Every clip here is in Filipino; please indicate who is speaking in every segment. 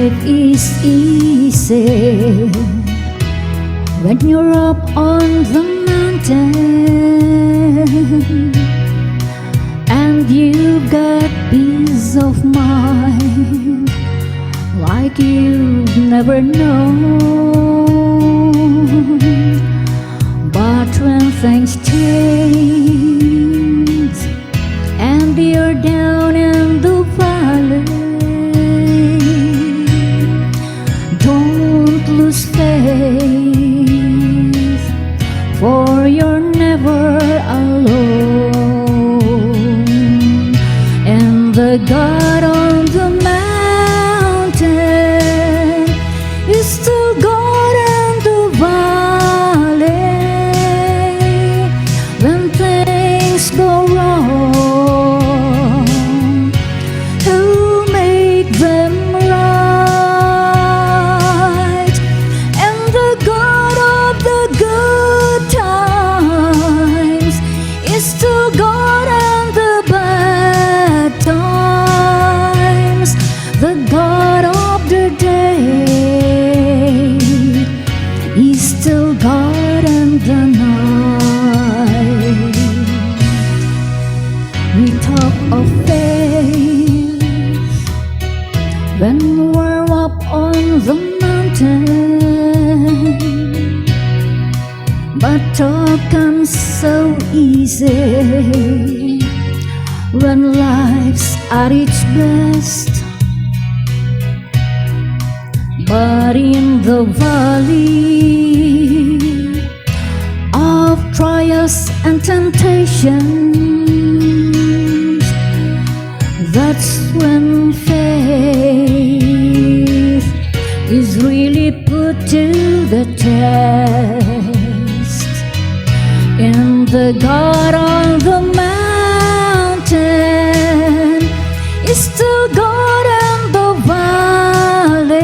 Speaker 1: life is easy when you're up on the mountain and you got peace of mind like you've never known. But when things change and you're down in the valley, don't lose faith, for you're never alone. And the God on the mountain is still God in the valley. When things go wrong, He'll make them right. And the God of the good times is still God in the bad times. The God of the day is still God in the night. We talk of faith when we're up on the mountain, but talk comes so easy when life's at its best. But in the valley of trials and temptations, that's when faith is really put to the test. And the God on the mountain is still God in the valley.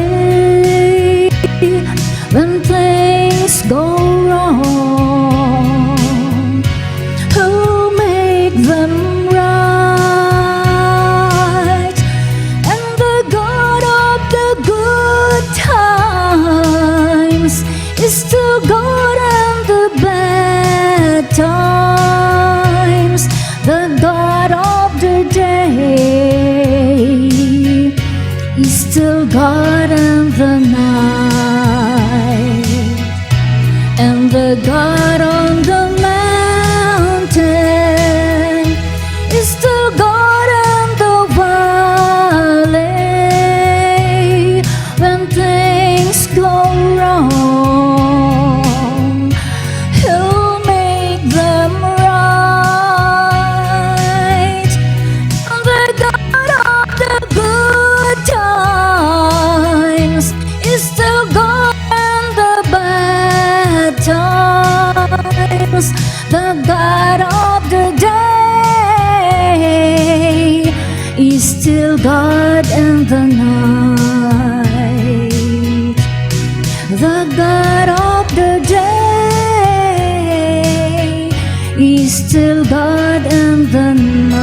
Speaker 1: When things go wrong, He'll make them right. And the God of the good times is still God in the bad times. The God of the day is still God in the night. And the God on the mountain is still God in the valley. When things go wrong, He'll make them right. The God of the good times is still God in the bad times. The God of the day is still God in the night. The God of the day is still God in the night.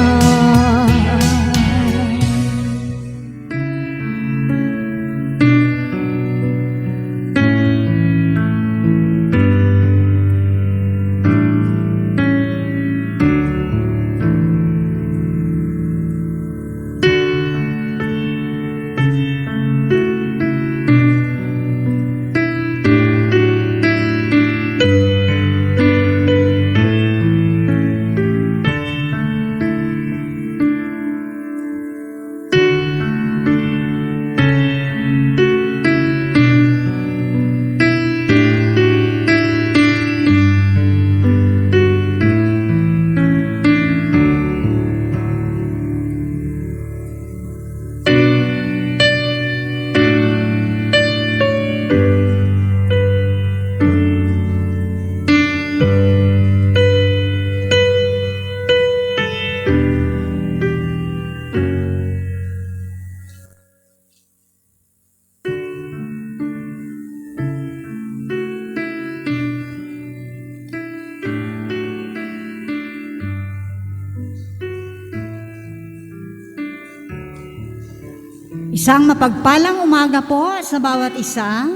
Speaker 2: Isang mapagpalang umaga po sa bawat isa.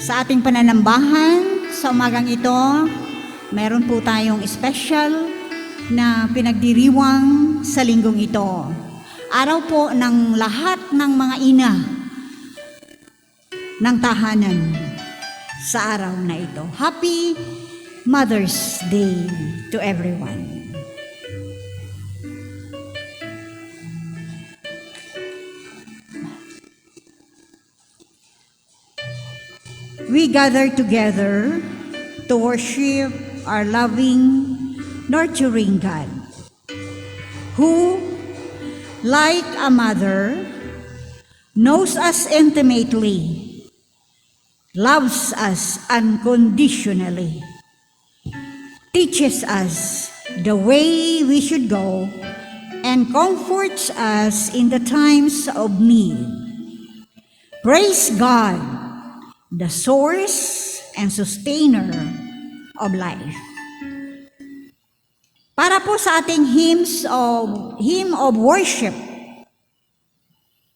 Speaker 2: Sa ating pananambahan sa umagang ito, meron po tayong special na pinagdiriwang sa linggong ito. Araw po ng lahat ng mga ina ng tahanan sa araw na ito. Happy Mother's Day to everyone. We gather together to worship our loving, nurturing God, who, like a mother, knows us intimately, loves us unconditionally, teaches us the way we should go, and comforts us in the times of need. Praise God, the source and sustainer of life. Para po sa ating hymn of worship,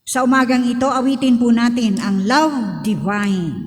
Speaker 2: sa umagang ito, awitin po natin ang Love Divine.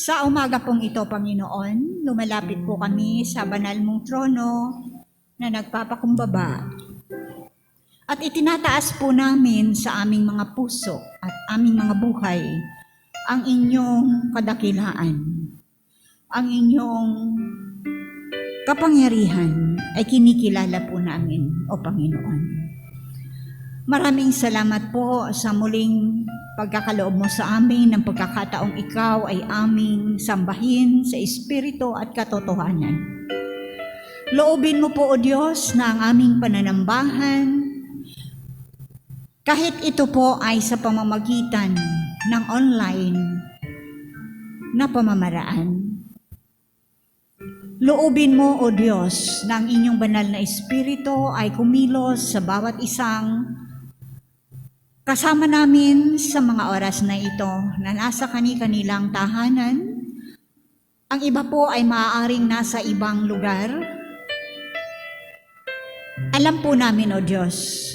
Speaker 2: Sa umaga pong ito, Panginoon, lumalapit po kami sa banal mong trono na nagpapakumbaba at itinataas po namin sa aming mga puso at aming mga buhay ang inyong kadakilaan, ang inyong kapangyarihan ay kinikilala po namin, O Panginoon. Maraming salamat po sa muling pagkakaloob mo sa amin ng pagkakataong ikaw ay aming sambahin sa espiritu at katotohanan. Loobin mo po, O Diyos, na ang aming pananambahan, kahit ito po ay sa pamamagitan ng online na pamamaraan, Loobin mo, O Diyos, na ang inyong banal na Espiritu ay kumilos sa bawat isang kasama namin sa mga oras na ito na nasa kani-kanilang tahanan. Ang iba po ay maaaring nasa ibang lugar. Alam po namin, O Diyos,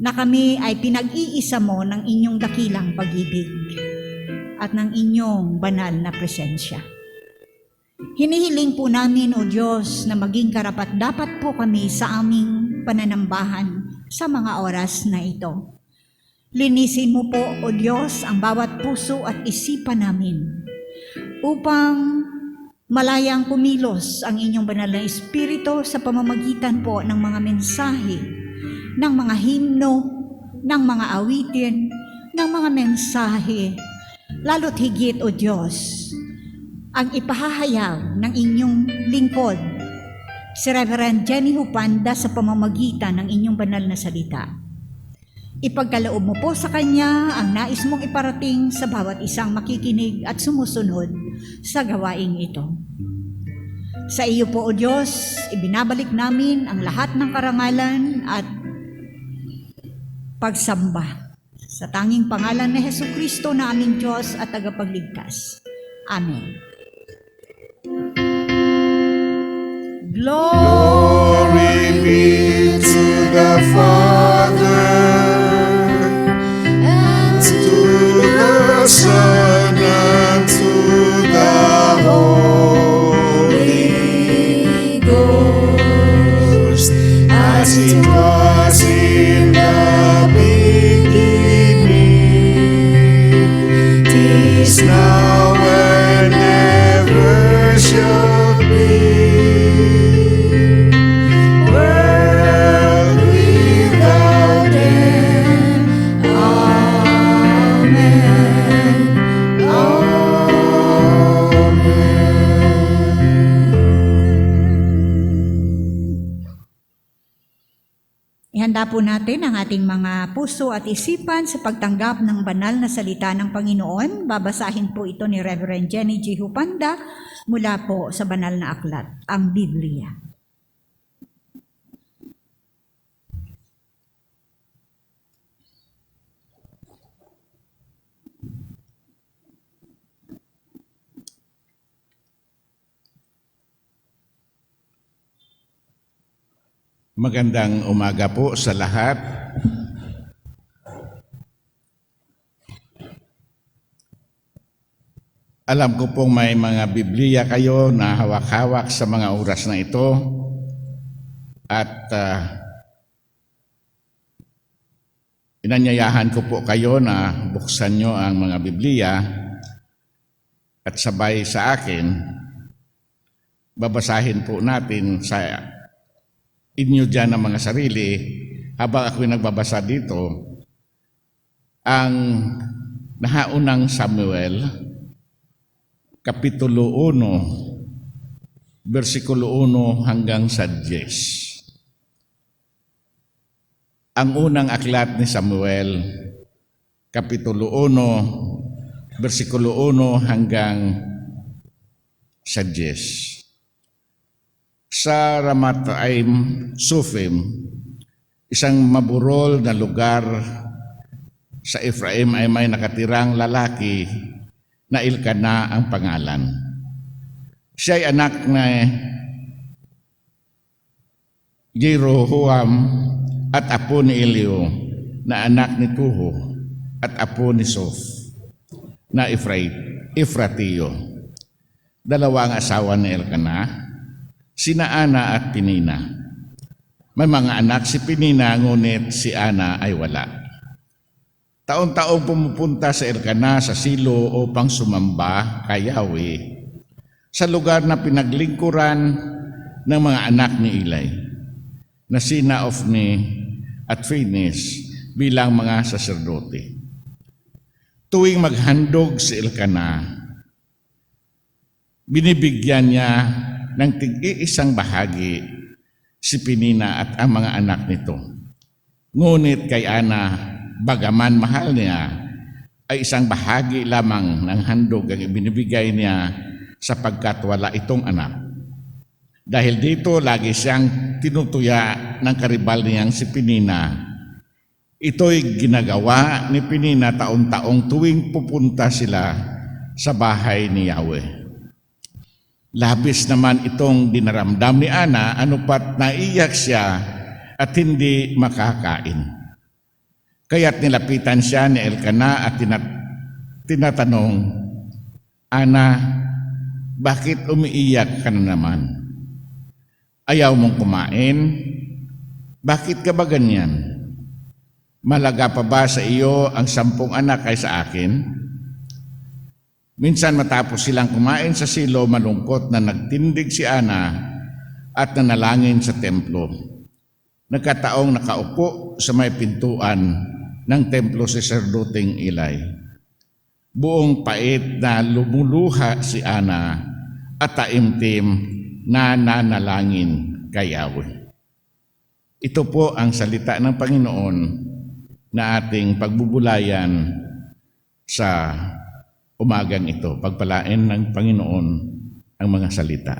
Speaker 2: na kami ay pinag-iisa mo ng inyong dakilang pag-ibig at ng inyong banal na presensya. Hinihiling po namin, O Diyos, na maging karapat-dapat po kami sa aming pananambahan sa mga oras na ito. Linisin mo po, O Diyos, ang bawat puso at isipan namin upang malayang kumilos ang inyong banal na Espiritu sa pamamagitan po ng mga mensahe, ng mga himno, ng mga awitin, ng mga mensahe, lalo't higit, O Diyos, ang ipahahayag ng inyong lingkod, si Reverend Jenny Hupanda sa pamamagitan ng inyong banal na salita. Ipagkaloob mo po sa kanya ang nais mong iparating sa bawat isang makikinig at sumusunod sa gawaing ito. Sa iyo po, O Diyos, ibinabalik namin ang lahat ng karangalan at pagsamba sa tanging pangalan ni Hesukristo na aming Diyos at tagapagligtas. Amen.
Speaker 3: Glory be to the Father,
Speaker 1: and
Speaker 3: to the Son, and to the Holy Ghost, as it was in the beginning, is now and ever shall be. World without end. Amen.
Speaker 2: Ihanda po natin ang ating mga puso at isipan sa pagtanggap ng banal na salita ng Panginoon. Babasahin po ito ni Reverend Jenny G. Hupanda mula po sa banal na aklat, ang Biblia.
Speaker 3: Magandang umaga po sa lahat. Alam ko pong may mga Biblia kayo na hawak-hawak sa mga oras na ito at inanyayahan ko po kayo na buksan nyo ang mga Biblia at sabay sa akin babasahin po natin sa inyo dyan ng mga sarili habang ako'y nagbabasa dito ang nahaunang Samuel Kapitulo 1 versikulo 1 hanggang sa 10. Ang unang aklat ni Samuel Kapitulo 1 versikulo 1 hanggang sa 10. Sa Ramataim Sufim, isang maburol na lugar sa Ephraim ay may nakatirang lalaki na Elkana ang pangalan. Siya ay anak na Jeroboam at apo ni Elio na anak ni Tuho at apo ni Sof na Efratiyo. Dalawa ang asawa ni Elkana, sina Ana at Penina. May mga anak si Penina, ngunit si Ana ay wala. Taon-taong pumupunta sa Elkana sa Silo upang sumamba kay Yahweh sa lugar na pinaglingkuran ng mga anak ni Eli, na sina Ofni at Phinehas bilang mga saserdote. Tuwing maghandog si Elkana, binibigyan niya ng tig-iisang bahagi si Penina at ang mga anak nito. Ngunit kay Ana, bagaman mahal niya, ay isang bahagi lamang ng handog ang ibinibigay niya sapagkat wala itong anak. Dahil dito lagi siyang tinutuya ng karibal niyang si Penina. Ito'y ginagawa ni Penina taon-taong tuwing pupunta sila sa bahay ni Yahweh. Labis naman itong dinaramdam ni Ana, anupat naiyak siya at hindi makakain. Kaya't nilapitan siya ni Elkana at tinatanong, Ana, bakit umiiyak ka na naman? Ayaw mong kumain? Bakit ka ba ganyan? Malaga pa ba sa iyo ang 10 anak kaysa akin? Minsan matapos silang kumain sa silo, malungkot na nagtindig si Ana at nanalangin sa templo. Nagkataong nakaupo sa may pintuan ng templo si Serdoteng Eli. Buong pait na lumuluha si Ana at taimtim na nanalangin kay Yahweh. Ito po ang salita ng Panginoon na ating pagbubulayan sa umagang ito. Pagpalain ng Panginoon ang mga salita.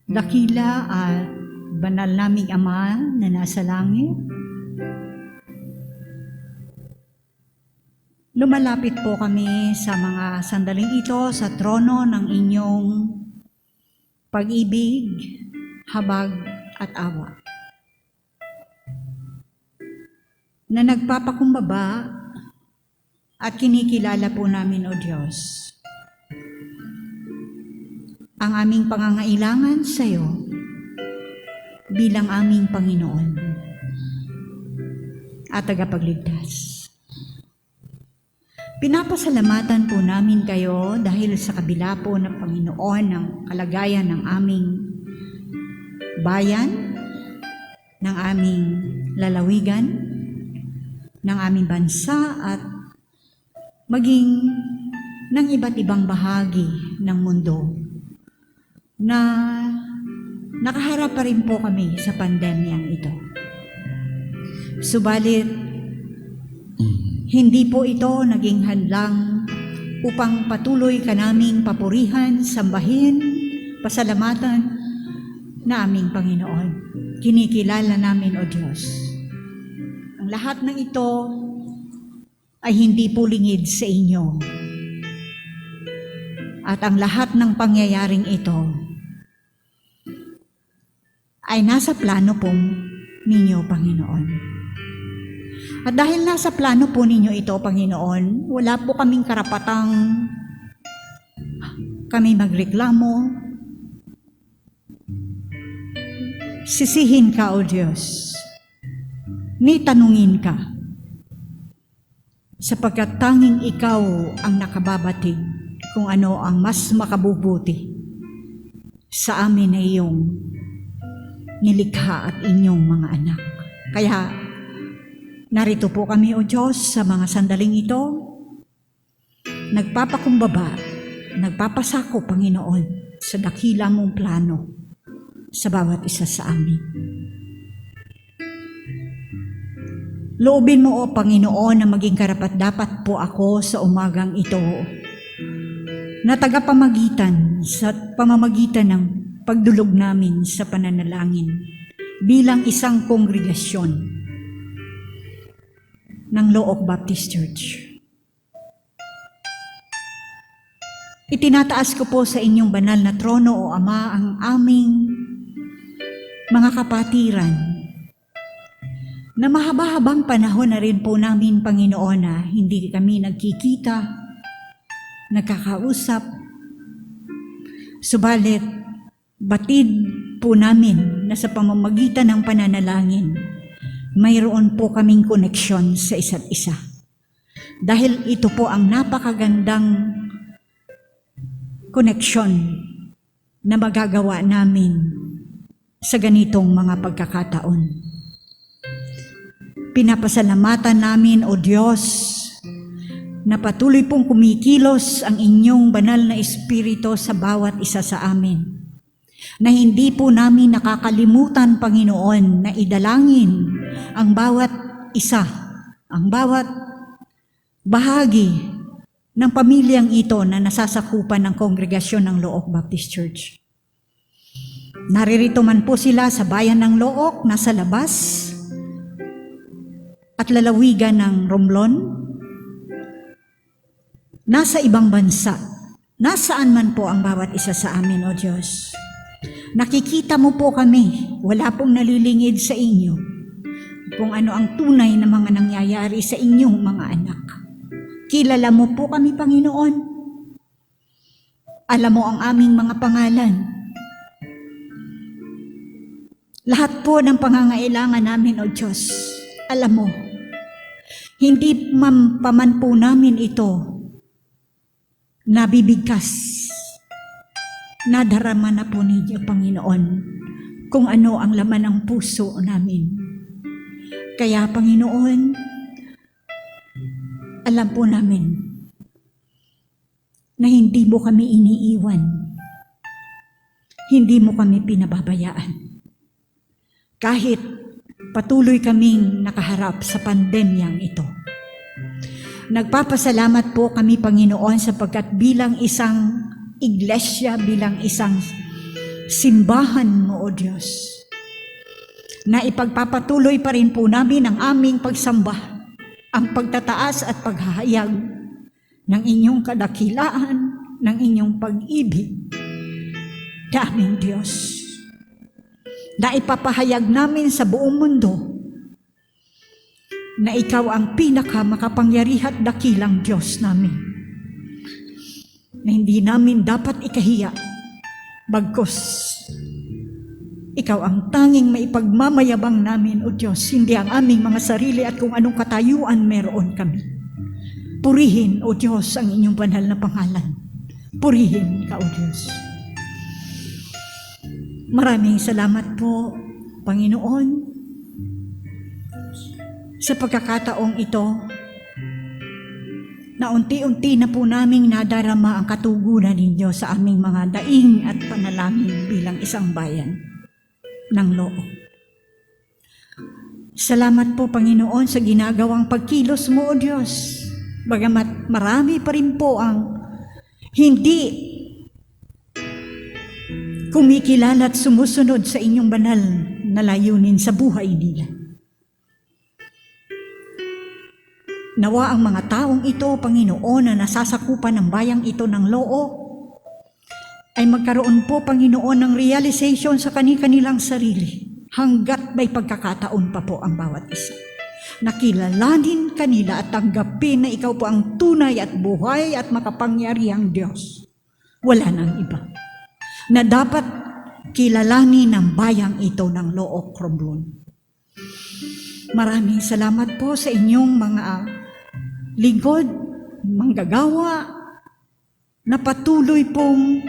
Speaker 2: Dakila at banal naming Ama na nasa langit, lumalapit po kami sa mga sandaling ito sa trono ng inyong pag-ibig, habag at awa, na nagpapakumbaba at kinikilala po namin, O Diyos, ang aming pangangailangan sa iyo bilang aming Panginoon at tagapagligtas. Pinapasalamatan po namin kayo dahil sa kabila po ng Panginoon ng kalagayan ng aming bayan, ng aming lalawigan, ng aming bansa at maging ng iba't ibang bahagi ng mundo na nakaharap pa rin po kami sa pandemyang ito. Subalit, hindi po ito naging hadlang upang patuloy ka naming papurihan, sambahin, pasalamatan na aming Panginoon. Kinikilala namin, O Diyos. Ang lahat ng ito ay hindi po lingid sa inyo. At ang lahat ng pangyayaring ito ay nasa plano pong ninyo, Panginoon. At dahil nasa plano po ninyo ito, Panginoon, wala po kaming karapatang kami magreklamo. Sisihin ka, O Diyos. Ni tanungin ka. Sapagkat tanging ikaw ang nakababatid kung ano ang mas makabubuti sa amin na iyong nilikha at inyong mga anak. Kaya narito po kami, O Diyos, sa mga sandaling ito, nagpapakumbaba, nagpapasako, Panginoon, sa dakila mong plano sa bawat isa sa amin. Loobin mo, O Panginoon, na maging karapat-dapat po ako sa umagang ito na tagapamagitan sa pamamagitan ng pagdulog namin sa pananalangin bilang isang kongregasyon ng Looc Baptist Church. Itinataas ko po sa inyong banal na trono, O Ama, ang aming mga kapatiran na mahaba-habang panahon na rin po namin, Panginoon, na hindi kami nagkikita, nagkakausap. Subalit, batid po namin na sa pamamagitan ng pananalangin, mayroon po kaming koneksyon sa isa't isa. Dahil ito po ang napakagandang koneksyon na magagawa namin sa ganitong mga pagkakataon. Pinapasalamatan namin, O Diyos, na patuloy pong kumikilos ang inyong banal na Espiritu sa bawat isa sa amin. Na hindi po namin nakakalimutan, Panginoon, na idalangin ang bawat isa, ang bawat bahagi ng pamilyang ito na nasasakupan ng kongregasyon ng Looc Baptist Church. Naririto man po sila sa bayan ng Looc, nasa labas, at lalawigan ng Romblon, nasa ibang bansa, nasaan man po ang bawat isa sa amin, O Diyos. Nakikita mo po kami, wala pong nalilingid sa inyo kung ano ang tunay na mga nangyayari sa inyong mga anak. Kilala mo po kami, Panginoon. Alam mo ang aming mga pangalan. Lahat po ng pangangailangan namin, O Diyos, alam mo. Hindi paman po namin ito nabibigkas. Nadarama na po ninyo, Panginoon, kung ano ang laman ng puso namin. Kaya, Panginoon, alam po namin na hindi mo kami iniiwan. Hindi mo kami pinababayaan. Kahit patuloy kaming nakaharap sa pandemyang ito. Nagpapasalamat po kami, Panginoon, sapagkat bilang isang iglesia, bilang isang simbahan mo, O Diyos, na ipagpapatuloy pa rin po namin ang aming pagsamba, ang pagtataas at paghahayag ng inyong kadakilaan, ng inyong pag-ibig sa aming Diyos, na ipapahayag namin sa buong mundo na ikaw ang pinakamakapangyarihan at dakilang Diyos namin, na hindi namin dapat ikahiya, bagkus ikaw ang tanging maipagmamayabang namin, O Diyos, hindi ang aming mga sarili at kung anong katayuan meron kami. Purihin, O Diyos, ang inyong banal na pangalan. Purihin ka, O Diyos. Maraming salamat po, Panginoon, sa pagkakataong ito, na unti-unti na po naming nadarama ang katugunan ninyo sa aming mga daing at panalangin bilang isang bayan ng Looc. Salamat po, Panginoon, sa ginagawang pagkilos mo, O Diyos. Bagamat marami pa rin po ang hindi kumikilala at sumusunod sa inyong banal na layunin sa buhay nila. Nawa ang mga taong ito, Panginoon, na nasasakupan ng bayang ito ng Looc, ay magkaroon po, Panginoon, ng realization sa kanilang sarili hanggat may pagkakataon pa po ang bawat isa. Nakilalanin kanila at tanggapin na ikaw po ang tunay at buhay at makapangyarihang Diyos. Wala nang iba. Na dapat kilalanin ng bayang ito ng Looc, Romblon. Maraming salamat po sa inyong mga lingkod, manggagawa, na patuloy pong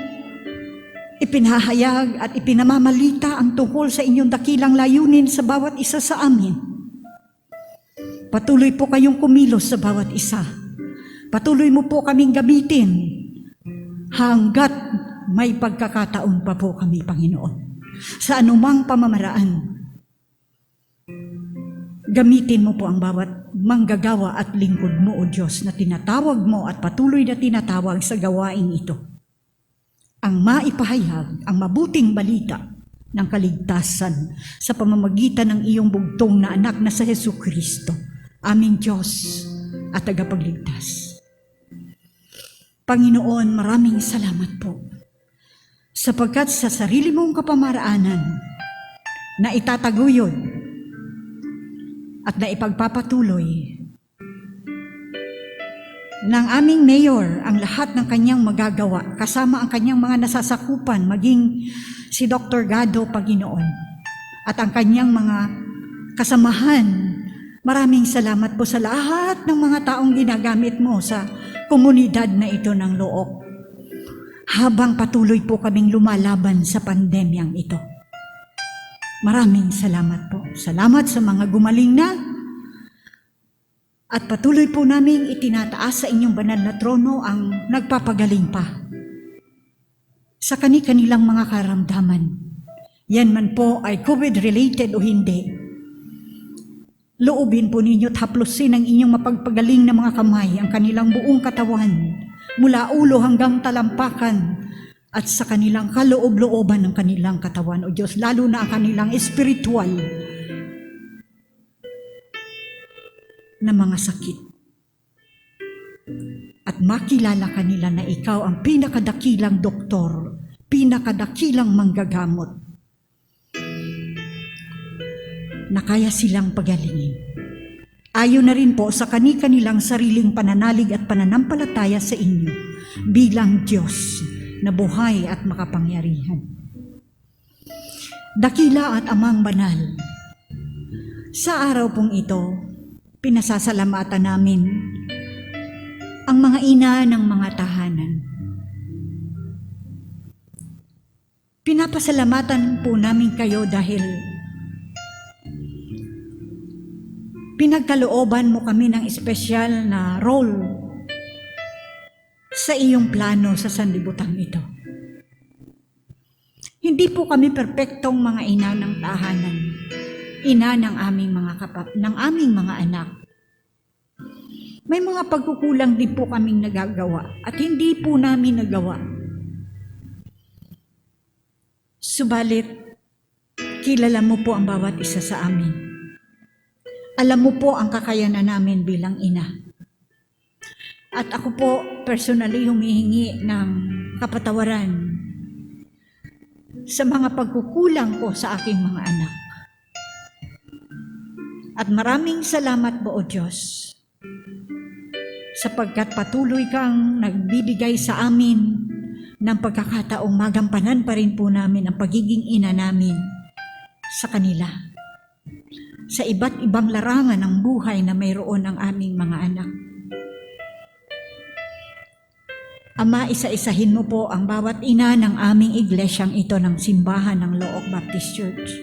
Speaker 2: ipinahayag at ipinamamalita ang tungkol sa inyong dakilang layunin sa bawat isa sa amin. Patuloy po kayong kumilos sa bawat isa. Patuloy mo po kaming gamitin hanggat may pagkakataon pa po kami, Panginoon. sa anumang pamamaraan. Gamitin mo po ang bawat manggagawa at lingkod mo, O Diyos, na tinatawag mo at patuloy na tinatawag sa gawain ito. Ang maipahayag, ang mabuting balita ng kaligtasan sa pamamagitan ng iyong bugtong na anak na sa Jesucristo, aming Diyos at tagapagligtas. Panginoon, maraming salamat po sapagkat sa sarili mong kapamaraanan na itataguyod at na ipagpapatuloy ng aming mayor ang lahat ng kanyang magagawa, kasama ang kanyang mga nasasakupan, maging si Dr. Gado, Panginoon, at ang kanyang mga kasamahan. Maraming salamat po sa lahat ng mga taong ginagamit mo sa komunidad na ito ng Loob, habang patuloy po kaming lumalaban sa pandemyang ito. Maraming salamat po. Salamat sa mga gumaling na at patuloy po naming itinataas sa inyong banal na trono ang nagpapagaling pa sa kani-kanilang mga karamdaman. Yan man po ay COVID-related o hindi. Loobin po ninyo at haplusin ang inyong mapagpagaling na mga kamay, ang kanilang buong katawan, mula ulo hanggang talampakan, at sa kanilang kaloob-looban ng kanilang katawan, O Diyos, lalo na ang kanilang espiritual na mga sakit. At makilala kanila na ikaw ang pinakadakilang doktor, pinakadakilang manggagamot, na kaya silang pagalingin. Ayon na rin po sa kani-kanilang sariling pananalig at pananampalataya sa inyo bilang Diyos na buhay at makapangyarihan. Dakila at Amang Banal, sa araw pong ito, pinasasalamatan namin ang mga ina ng mga tahanan. Pinapasalamatan po namin kayo dahil pinagkalooban mo kami ng espesyal na role sa iyong plano sa sanlibutan ito. Hindi po kami perpektong mga ina ng tahanan, ina ng aming mga anak. May mga pagkukulang din po kaming nagagawa at hindi po namin nagawa. Subalit, kilala mo po ang bawat isa sa amin. Alam mo po ang kakayanan namin bilang ina. At ako po personally humihingi ng kapatawaran sa mga pagkukulang ko sa aking mga anak. At maraming salamat po, O Diyos, sapagkat patuloy kang nagbibigay sa amin ng pagkakataong magampanan pa rin po namin ang pagiging ina namin sa kanila, sa iba't ibang larangan ng buhay na mayroon ang aming mga anak. Ama, isa-isahin mo po ang bawat ina ng aming iglesyang ito ng simbahan ng Loob Baptist Church.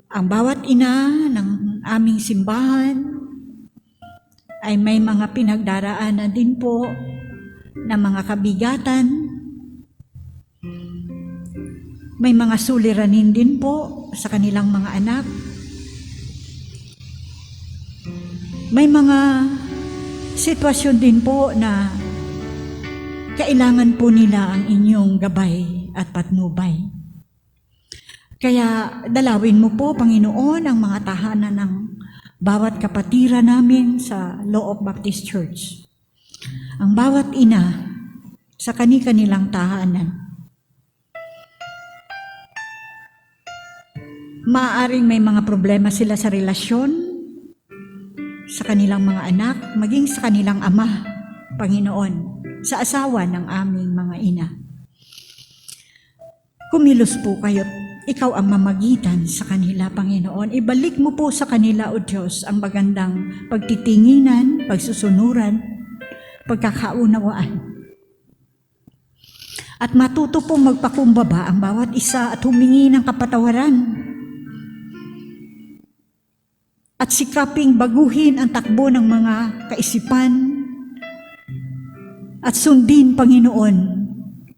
Speaker 2: Ang bawat ina ng aming simbahan ay may mga pinagdaraanan din po na mga kabigatan, may mga suliranin din po sa kanilang mga anak, may mga sitwasyon din po na kailangan po nila ang inyong gabay at patnubay. Kaya dalawin mo po, Panginoon, ang mga tahanan ng bawat kapatiran namin sa Loob Baptist Church. Ang bawat ina sa kani-kanilang tahanan. Maaaring may mga problema sila sa relasyon, sa kanilang mga anak, maging sa kanilang ama, Panginoon, sa asawa ng aming mga ina. Kumilos po kayo, ikaw ang mamagitan sa kanila, Panginoon. Ibalik mo po sa kanila, O Diyos, ang magandang pagtitinginan, pagsusunuran, pagkakaunawaan. At matuto pong magpakumbaba ang bawat isa at humingi ng kapatawaran. At sikaping baguhin ang takbo ng mga kaisipan at sundin, Panginoon,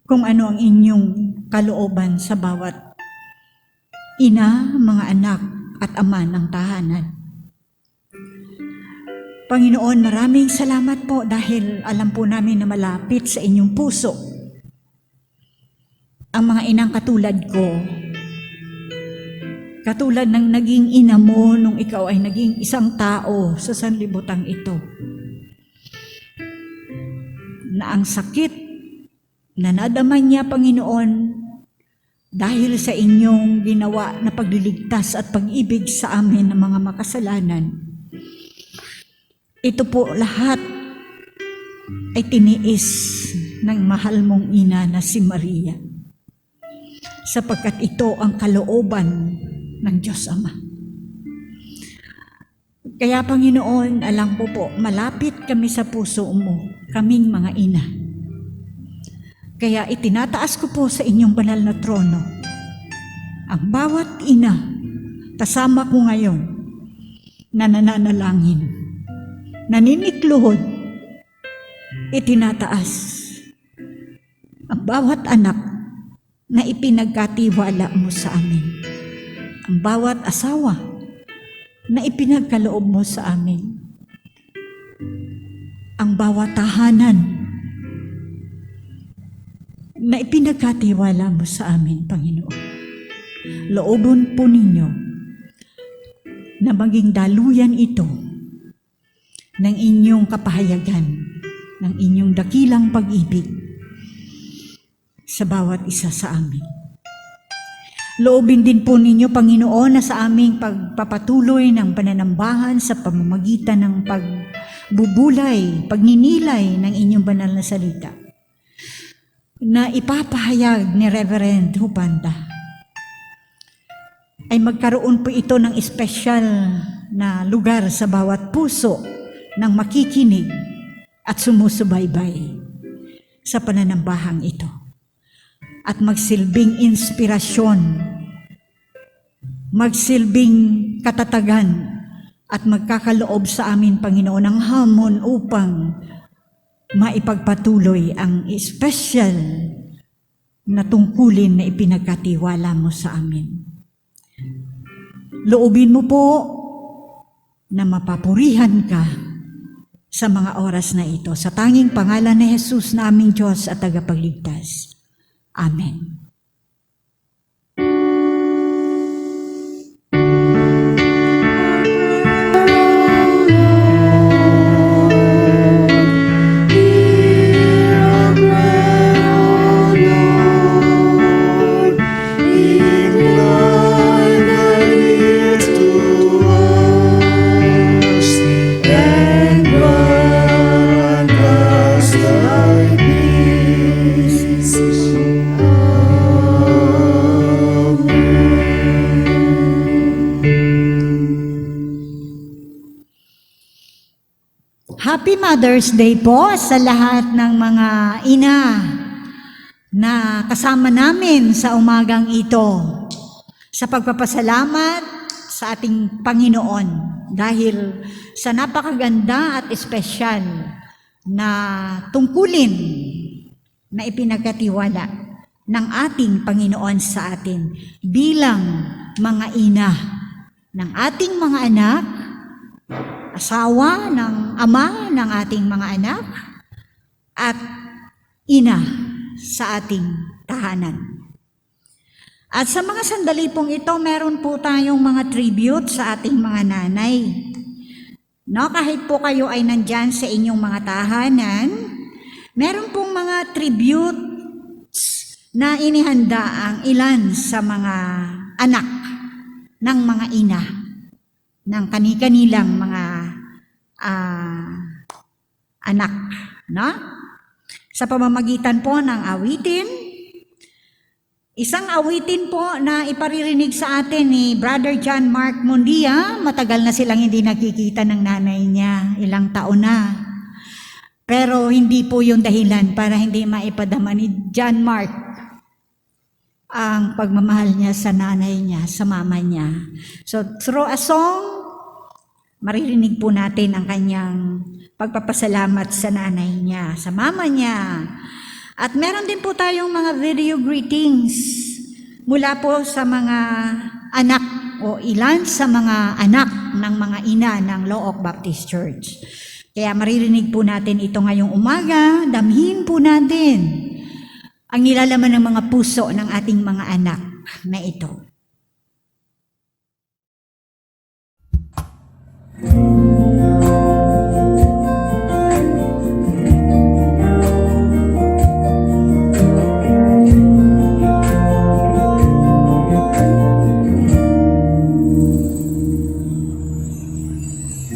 Speaker 2: kung ano ang inyong kalooban sa bawat ina, mga anak at ama ng tahanan. Panginoon, maraming salamat po dahil alam po namin na malapit sa inyong puso ang mga inang katulad ko. Katulad ng naging ina mo nung ikaw ay naging isang tao sa sanlibutan ito. Na ang sakit na nadama niya, Panginoon, dahil sa inyong ginawa na pagliligtas at pag-ibig sa amin ng mga makasalanan. Ito po lahat ay tiniis ng mahal mong ina na si Maria, sapagkat ito ang kalooban ng Diyos Ama. Kaya Panginoon, alam po, malapit kami sa puso mo, kaming mga ina. Kaya itinataas ko po sa inyong banal na trono ang bawat ina, kasama ko ngayon, na nananalangin, naninikluhod, itinataas ang bawat anak na ipinagkatiwala mo sa amin, ang bawat asawa na ipinagkaloob mo sa amin, ang bawat tahanan na ipinagkatiwala mo sa amin, Panginoon. Loobon po ninyo na maging daluyan ito ng inyong kapahayagan, ng inyong dakilang pag-ibig sa bawat isa sa amin. Loobin din po ninyo, Panginoon, na sa aming pagpapatuloy ng pananambahan sa pamamagitan ng pagbubulay, pagninilay ng inyong banal na salita, na ipapahayag ni Reverend Hupanda, ay magkaroon po ito ng espesyal na lugar sa bawat puso ng makikinig at sumusubaybay sa pananambahang ito, at magsilbing inspirasyon, magsilbing katatagan, at magkakaloob sa amin, Panginoon, ng hamon upang maipagpatuloy ang espesyal na tungkulin na ipinagkatiwala mo sa amin. Loobin mo po na mapapurihan ka sa mga oras na ito. Sa tanging pangalan ni Jesus na aming Diyos at tagapagligtas. Amen. Happy Mother's Day po sa lahat ng mga ina na kasama namin sa umagang ito, sa pagpapasalamat sa ating Panginoon dahil sa napakaganda at espesyal na tungkulin na ipinagkatiwala ng ating Panginoon sa atin bilang mga ina ng ating mga anak, asawa ng ama ng ating mga anak, at ina sa ating tahanan. At sa mga sandali pong ito, meron po tayong mga tribute sa ating mga nanay. No, kahit po kayo ay nandyan sa inyong mga tahanan, meron pong mga tributes na inihanda ang ilan sa mga anak ng mga ina, ng kani-kanilang mga anak, no? Sa pamamagitan po ng awitin, isang awitin po na iparirinig sa atin ni Brother John Mark Mundia. Matagal na silang hindi nakikita ng nanay niya, ilang taon na. Pero hindi po yung dahilan para hindi maipadama ni John Mark ang pagmamahal niya sa nanay niya, sa mama niya. So through a song, maririnig po natin ang kanyang pagpapasalamat sa nanay niya, sa mama niya, At meron din po tayong mga video greetings mula po sa mga anak o ilan sa mga anak ng mga ina ng Looc Baptist Church. Kaya maririnig po natin ito ngayong umaga, damhin po natin ang nilalaman ng mga puso ng ating mga anak na ito.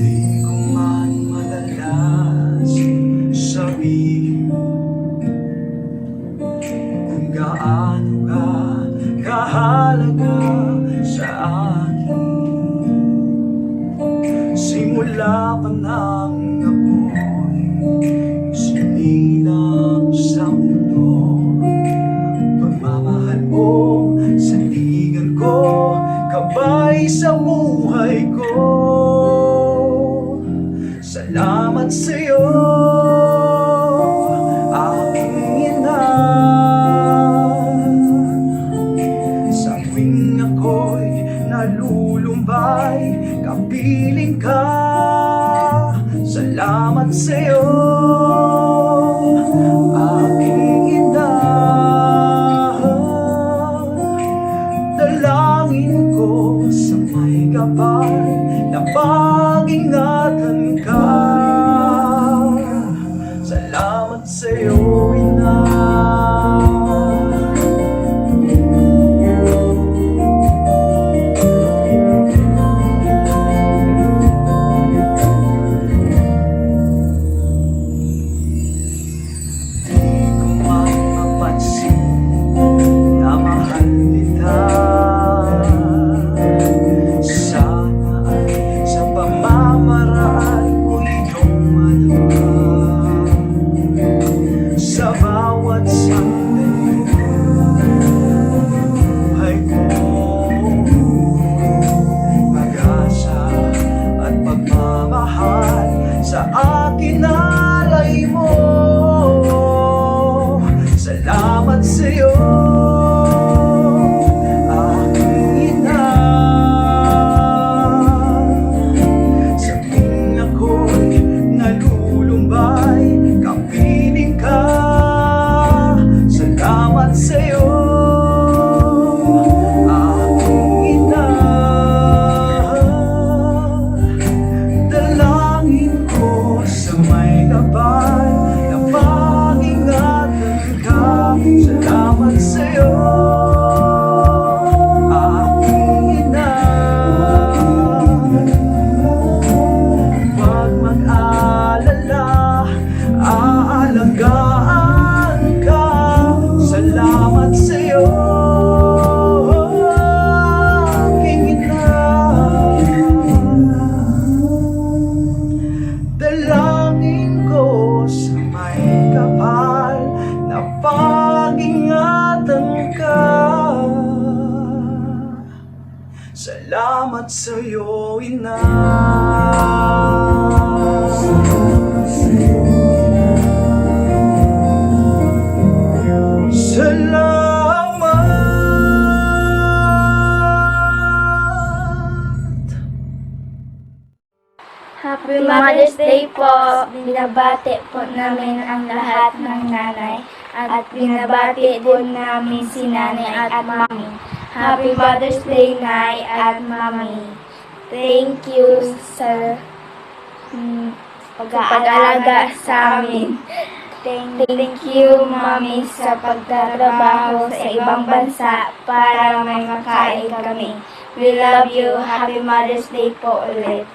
Speaker 4: Di ko man madalas sabihin kung gaano ka kahalaga sa akin. Simula pa nang ako'y sinilang sa mundo, pagmamahal mo sa ligan ko, gabay sa buhay ko. Salamat sa'yo, aking ina. Sa tuwing ako'y nalulumbay, kapiling ka. Salamat sa'yo, aking ina. Dalangin ko sa may kapal na pag-ingatan ka. Salamat sa'yo, ina. Di ko man mapansin na mahal kita. Sana ay sa pamamaraan ko iyong madama. Sa bawat sandali buhay ko, pag-asa at pagmamahal sa akin alay mo. Salamat sa'yo, aking ina. Sa tuwing ako'y nalulumbay, kapiling ka. Salamat sa'yo, aking ina. Dalangin ko sa may kapal na pag-ingatan ka. Salamat sa'yo, aking ina. Huwag mag-alala, aalagaan ka. Salamat sa'yo, aking ina. Dalangin ko sa may kapal na pag-ingatan ka. Salamat sa'yo, ina. Salamat.
Speaker 5: Happy Mother's Day po! Binabati po namin ang lahat ng nanay at binabati din namin si nanay at mami. Happy Mother's Day, Nay at Mami. Thank you sa pag-aalaga sa amin. Thank you, Mami, sa pagtatrabaho sa ibang bansa para may makain kami. We love you. Happy Mother's Day po ulit.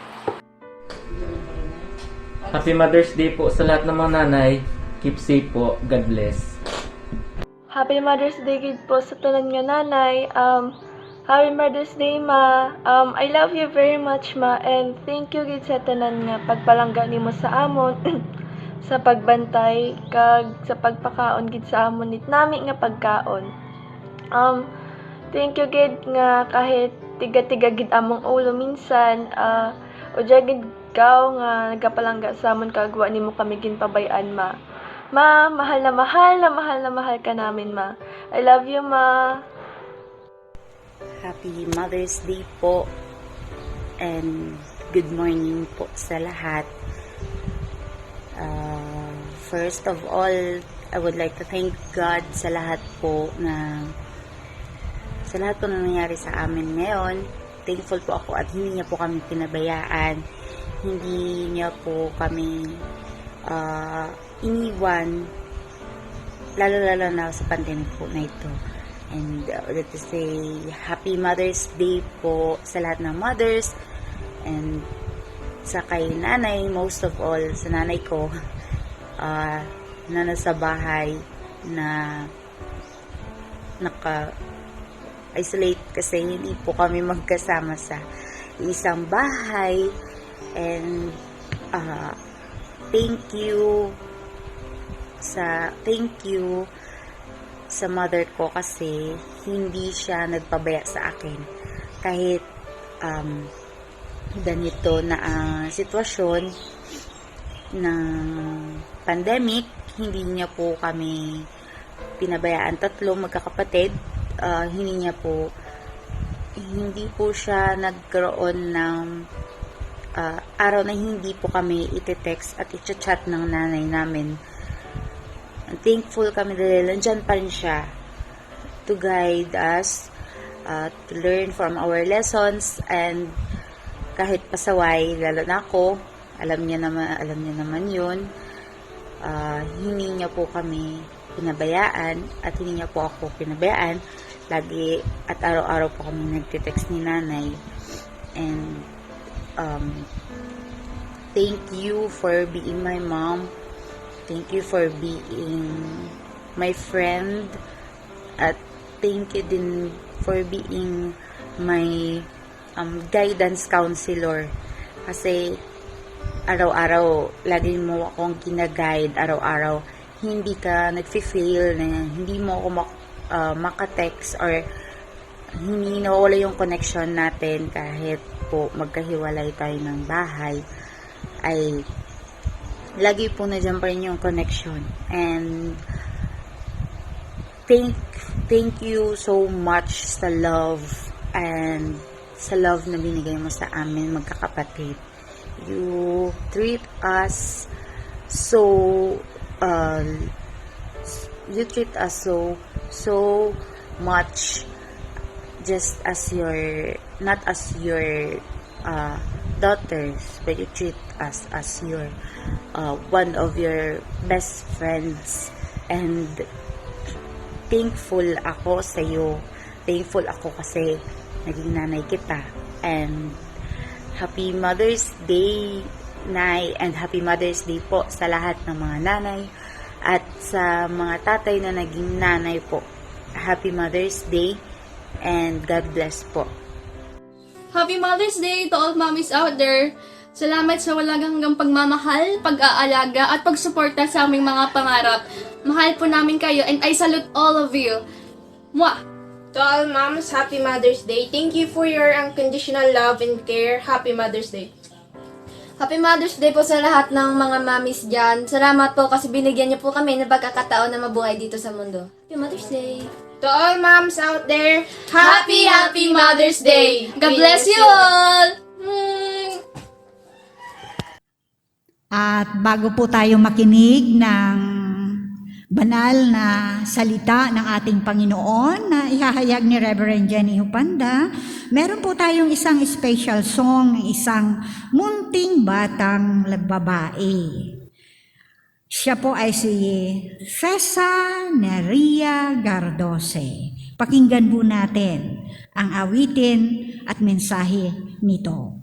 Speaker 6: Happy Mother's Day po sa lahat ng mga nanay. Keep safe po. God bless.
Speaker 7: Happy Mother's Day gid po sa tanan nga nanay. Happy Mother's Day, ma. I love you very much, ma, and thank you gid sa tanan nga pagpalangga nimo sa amon sa pagbantay kag sa pagpakaon gid sa amon nit nami nga pagkaon. Thank you gid nga kahit tiga-tiga gid among ulo minsan, o gid gaw nga nagapalangga sa amon kag wa nimo kami ginpabayan, ma. Ma, mahal na mahal na mahal na mahal ka namin, Ma. I love you, Ma.
Speaker 8: Happy Mother's Day po and good morning po sa lahat. First of all, I would like to thank God sa lahat po na nangyayari sa amin ngayon. Thankful po ako at hindi niya po kami pinabayaan. Hindi niya po kami iniwan, lalo na sa pandemic po na ito. And let us say Happy Mother's Day po sa lahat ng mothers, and sa kay nanay, most of all sa nanay ko na nasa bahay na naka-isolate kasi hindi po kami magkasama sa isang bahay. And thank you sa mother ko kasi hindi siya nagpabaya sa akin kahit ganito na ang sitwasyon ng pandemic. Hindi niya po kami pinabayaan, tatlong magkakapatid. Hindi po siya nagkaroon ng araw na hindi po kami iti-text at i-chat ng nanay namin. Thankful kami dahil nandyan pa rin siya to guide us, to learn from our lessons, and kahit pasaway, lalo na ako, alam niya naman yun. Hindi niya po kami pinabayaan at hindi niya po ako pinabayaan. Lagi at araw-araw po kami nagte-text ni nanay. And thank you for being my mom. Thank you for being my friend. At thank you din for being my guidance counselor. Kasi araw-araw, lagi mo akong kina-guide. Araw-araw, hindi ka nag-feel na hindi mo ako maka-text or hindi nawawala yung connection natin kahit po magkahiwalay tayo ng bahay, ay lagi po na dyan pa rin yung connection. And thank you so much sa love and sa love na binigay mo sa amin magkakapatid. You treat us so much just as not as your daughters, but you treat us as your one of your best friends. And thankful ako sa iyo. Thankful ako kasi naging nanay kita. And Happy Mother's Day, Nay, and Happy Mother's Day po sa lahat ng mga nanay at sa mga tatay na naging nanay po. Happy Mother's Day and God bless po.
Speaker 9: Happy Mother's Day to all mommies out there. Salamat sa walang hanggang pagmamahal, pag-aalaga at pagsuporta sa aming mga pangarap. Mahal po namin kayo and I salute all of you. Mwah!
Speaker 10: To all moms, Happy Mother's Day. Thank you for your unconditional love and care. Happy Mother's Day.
Speaker 1: Happy Mother's Day po sa lahat ng mga mommies dyan. Salamat po kasi binigyan niyo po kami ng pagkakataon na mabuhay dito sa mundo. Happy Mother's Day!
Speaker 10: To all moms out there,
Speaker 9: Happy Mother's Day! God bless you all!
Speaker 2: At bago po tayo makinig ng banal na salita ng ating Panginoon na ihahayag ni Reverend Jenny Hupanda, meron po tayong isang special song ng isang munting batang babae. Siya po ay si Cesa Neria Gardose. Pakinggan po natin ang awitin at mensahe nito.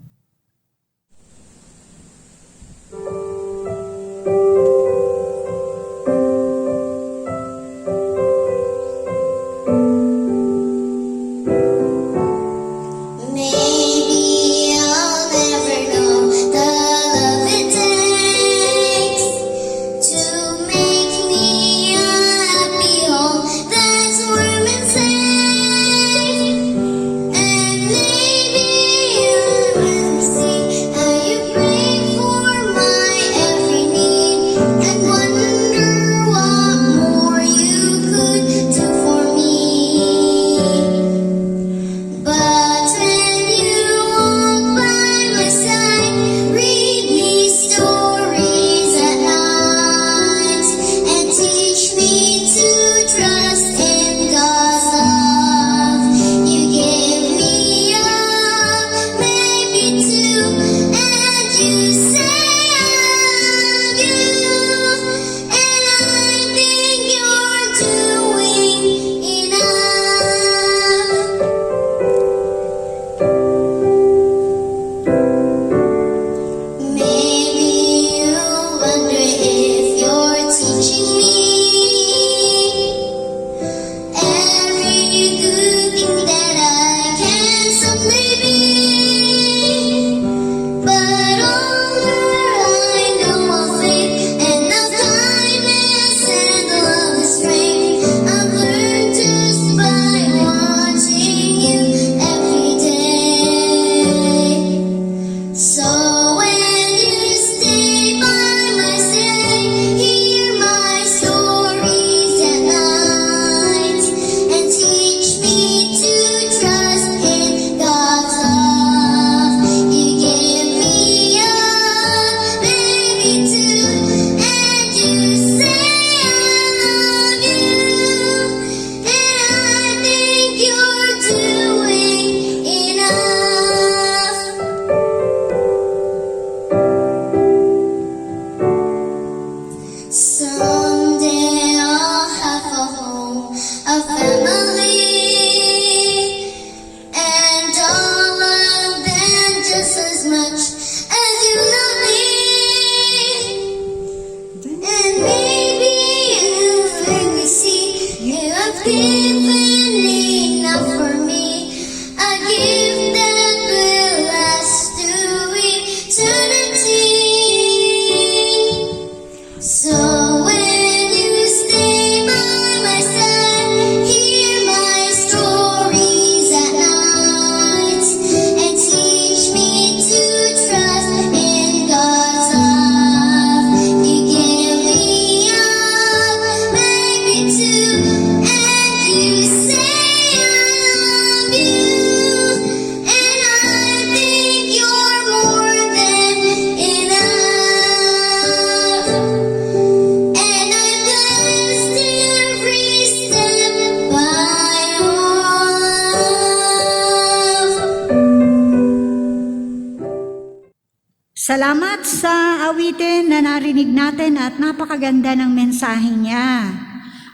Speaker 11: See how you pray for my every need.
Speaker 2: Salamat sa awitin na narinig natin at napakaganda ng mensahe niya.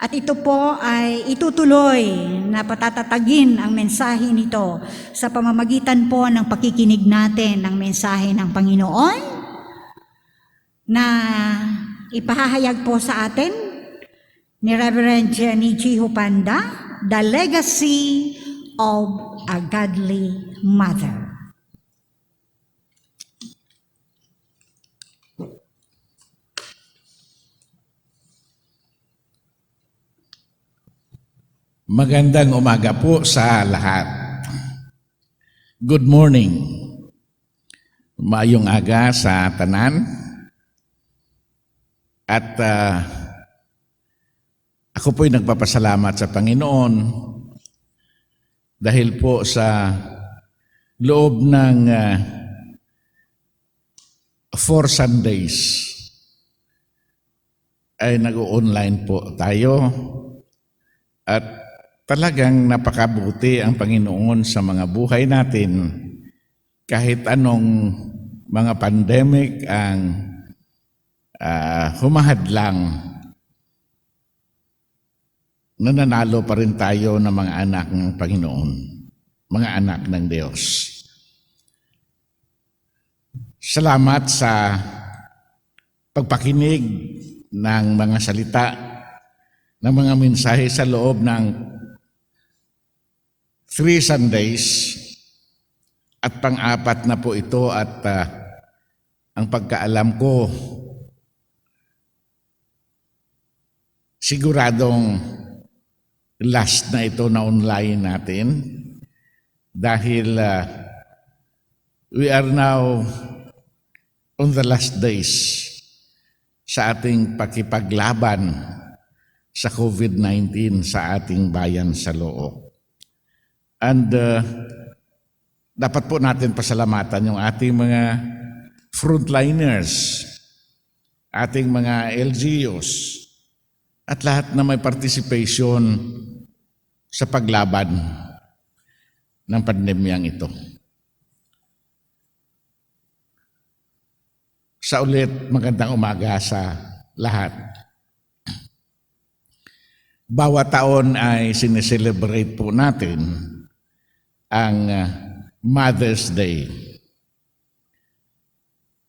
Speaker 2: At ito po ay itutuloy na patatatagin ang mensahe nito sa pamamagitan po ng pakikinig natin ng mensahe ng Panginoon na ipahahayag po sa atin ni Reverend Jenny G. Hupanda, The Legacy of a Godly Mother.
Speaker 3: Magandang umaga po sa lahat. Good morning. Maayong aga sa tanan. At ako po'y nagpapasalamat sa Panginoon dahil po sa loob ng 4 Sundays ay nag-online po tayo at talagang napakabuti ang Panginoon sa mga buhay natin kahit anong mga pandemic ang humahadlang, nananalo pa rin tayo ng mga anak ng Panginoon, mga anak ng Diyos. Salamat sa pagpakinig ng mga salita, ng mga mensahe sa loob ng 3 Sundays at pang-apat na po ito at ang pagkaalam ko siguradong last na ito na online natin dahil we are now on the last days sa ating pakipaglaban sa COVID-19 sa ating bayan sa Loob. And dapat po natin pasalamatan yung ating mga frontliners, ating mga LGUs, at lahat na may participation sa paglaban ng pandemyang ito. Sa ulit, magandang umaga sa lahat. Bawat taon ay sineselebrate po natin ang Mother's Day.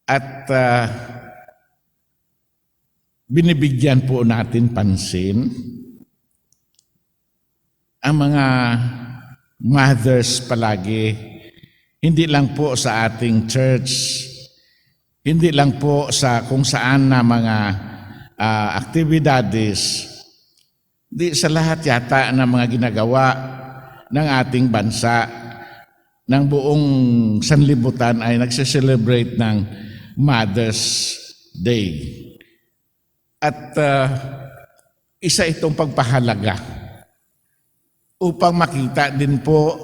Speaker 3: At binibigyan po natin pansin ang mga mothers palagi, hindi lang po sa ating church, hindi lang po sa kung saan na mga aktibidades, di sa lahat yata ng mga ginagawa ng ating bansa, ng buong sanlibutan ay nagse-celebrate ng Mother's Day. At isa itong pagpahalaga upang makita din po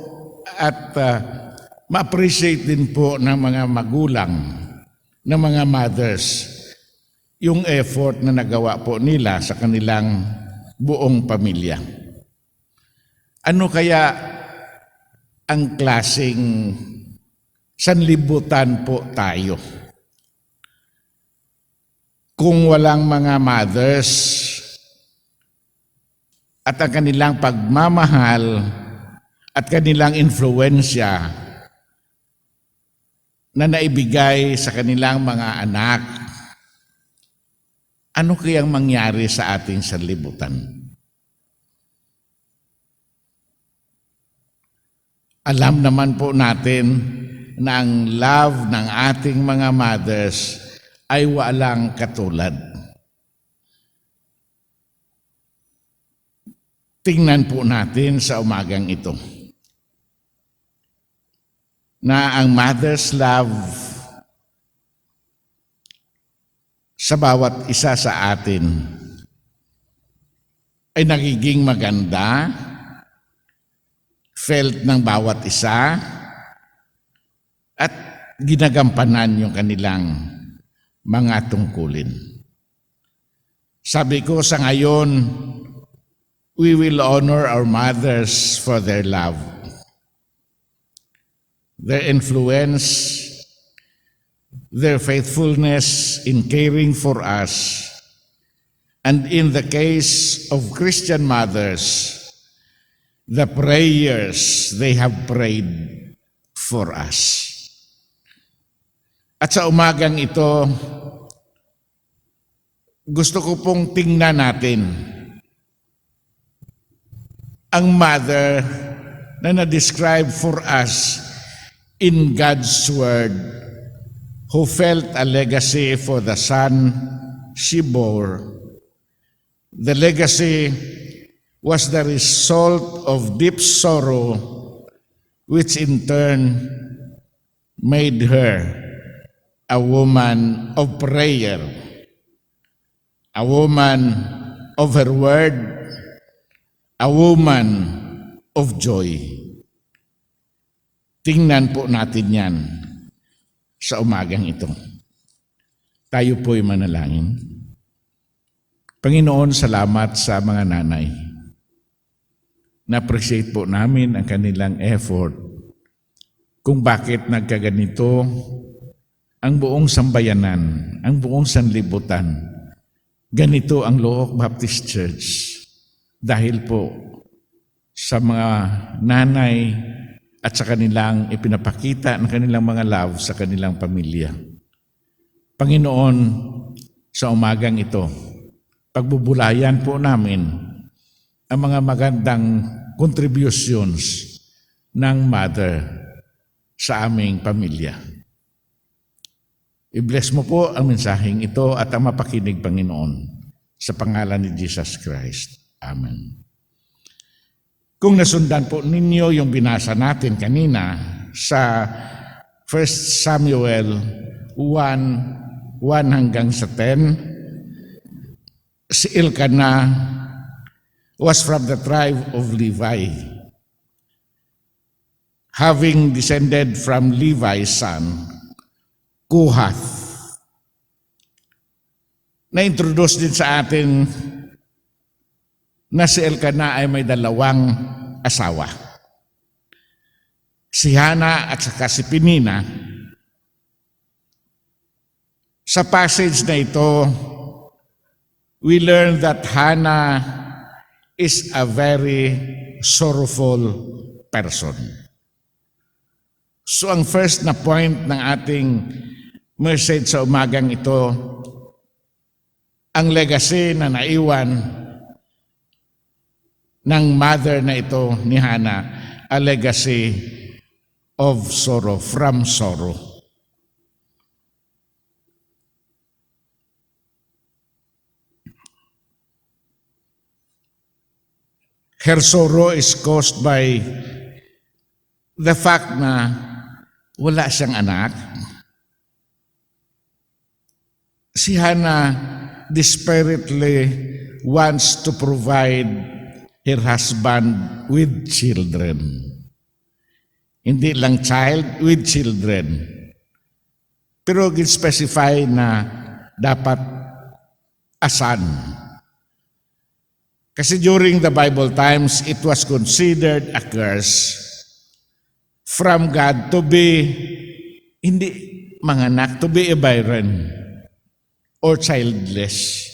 Speaker 3: at ma-appreciate din po ng mga magulang, ng mga mothers, yung effort na nagawa po nila sa kanilang buong pamilya. Ano kaya ang klaseng sanlibutan po tayo kung walang mga mothers at ang kanilang pagmamahal at kanilang influensya na naibigay sa kanilang mga anak? Ano kayang mangyari sa ating sanlibutan? Alam naman po natin na ang love ng ating mga mothers ay walang katulad. Tingnan po natin sa umagang ito na ang mother's love sa bawat isa sa atin ay nagiging maganda, felt ng bawat isa, at ginagampanan yung kanilang mga tungkulin. Sabi ko sa ngayon, we will honor our mothers for their love, their influence, their faithfulness in caring for us, and in the case of Christian mothers, the prayers they have prayed for us. At sa umagang ito, gusto ko pong tingnan natin ang mother na na-describe for us in God's Word, who felt a legacy for the son she bore. The legacy was the result of deep sorrow, which in turn made her a woman of prayer, a woman of her word, a woman of joy. Tingnan po natin yan sa umagang ito. Tayo po'y manalangin. Panginoon, salamat sa mga nanay. Na-appreciate po namin ang kanilang effort kung bakit nagkaganito ang buong sambayanan, ang buong sanlibutan. Ganito ang Look Baptist Church dahil po sa mga nanay at sa kanilang ipinapakita ng kanilang mga love sa kanilang pamilya. Panginoon, sa umagang ito, pagbubulayan po namin ang mga magandang contributions ng mother sa aming pamilya. I-bless mo po ang mensaheng ito at ang mapakinig, Panginoon, sa pangalan ni Jesus Christ. Amen. Kung nasundan po ninyo yung binasa natin kanina sa 1 Samuel 1:1 hanggang sa 10, si Elkanah was from the tribe of Levi. Having descended from Levi's son, Kohath. Na-introduce din sa atin na si Elkanah ay may dalawang asawa. Si Hana at saka si Penina. Sa passage na ito, we learn that Hana is a very sorrowful person. So ang first na point ng ating message sa umagang ito, ang legacy na naiwan ng mother na ito ni Hana, a legacy of sorrow, from sorrow. Her sorrow is caused by the fact na wala siyang anak. Si Hana desperately wants to provide her husband with children. Hindi lang child, with children. Pero specify na dapat a son. Kasi during the Bible times, it was considered a curse from God to be, hindi manganak, to be a barren or childless.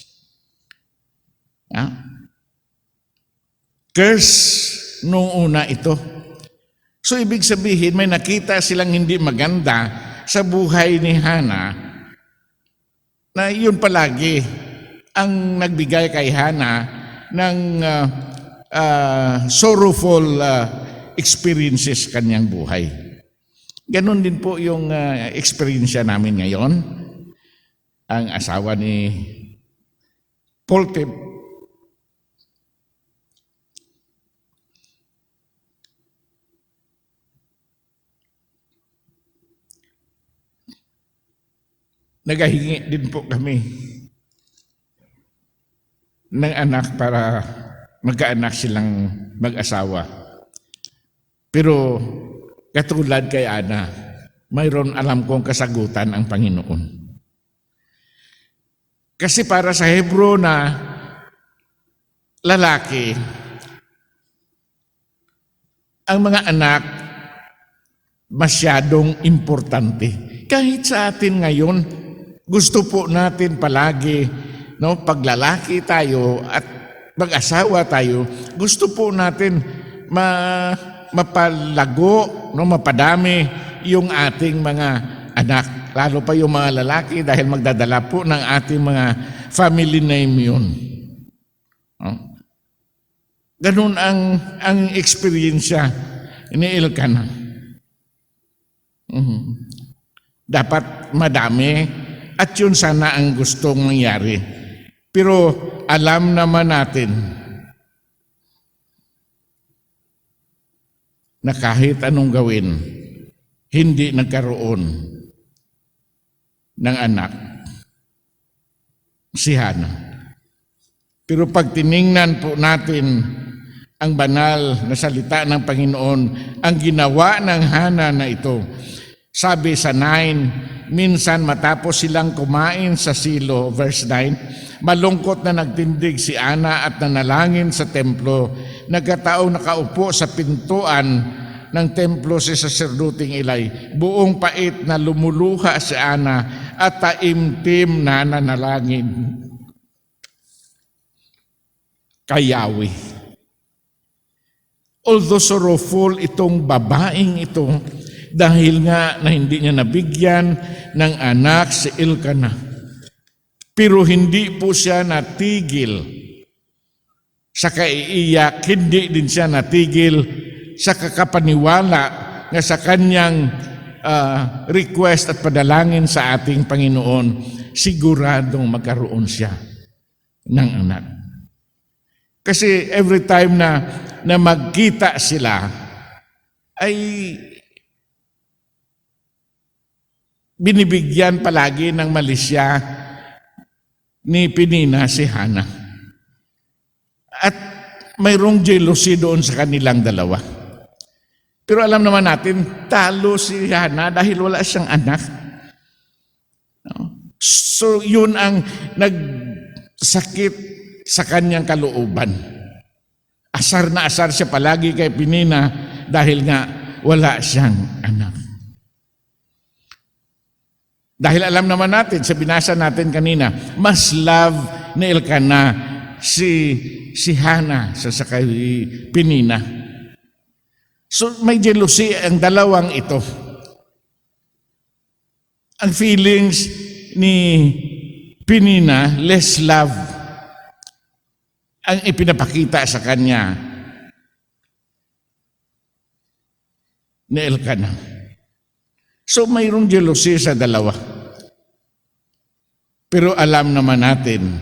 Speaker 3: Curse noong una ito. So ibig sabihin, may nakita silang hindi maganda sa buhay ni Hana na yun palagi ang nagbigay kay Hana ng sorrowful experiences kanyang buhay. Ganon din po yung experience namin ngayon. Ang asawa ni Poltip, nagahingi din po kami ng anak para magkaanak silang mag-asawa. Pero katulad kay Ana, mayroon alam kong kasagutan ang Panginoon. Kasi para sa Hebro na lalaki, ang mga anak masyadong importante. kahit sa atin ngayon, gusto po natin palagi, no, pag lalaki tayo at mag-asawa tayo, gusto po natin mapalago, no, mapadami yung ating mga anak. Lalo pa yung mga lalaki dahil magdadala po ng ating mga family name yun. No? Ganun ang eksperyensya ni Elkanah. Dapat madami at yun sana ang gustong mangyari. Pero alam naman natin na kahit anong gawin, hindi nagkaroon ng anak si Hana. Pero pag tiningnan po natin ang banal na salita ng Panginoon, ang ginawa ng Hana na ito, sabi sa 9, minsan matapos silang kumain sa Silo, verse 9, malungkot na nagtindig si Ana at nanalangin sa templo. Nagkataong nakaupo sa pintuan ng templo si Saserdoting Eli. Buong pait na lumuluha si Ana at taimtim na nanalangin kay Yahweh. Although sorrowful itong babaeng ito dahil nga na hindi niya nabigyan ng anak si Elkanah. Pero hindi po siya natigil sa kaiiyak, hindi din siya natigil sa kakapaniwala nga sa kanyang request at padalangin sa ating Panginoon, siguradong magkaroon siya ng anak. Kasi every time na magkita sila, ay binibigyan palagi ng malisya ni Penina si Hana. At mayroong jealousy doon sa kanilang dalawa. Pero alam naman natin, talo si Hana dahil wala siyang anak. So yun ang nagsakit sa kanyang kalooban. Asar na asar siya palagi kay Penina dahil nga wala siyang anak. Dahil alam naman natin, sa binasa natin kanina, mas love ni Elkanah si Hana sa kay Penina. So may jealousy ang dalawang ito. Ang feelings ni Penina, less love ang ipinapakita sa kanya ni Elkanah. So mayroong jealousy sa dalawa. Pero alam naman natin,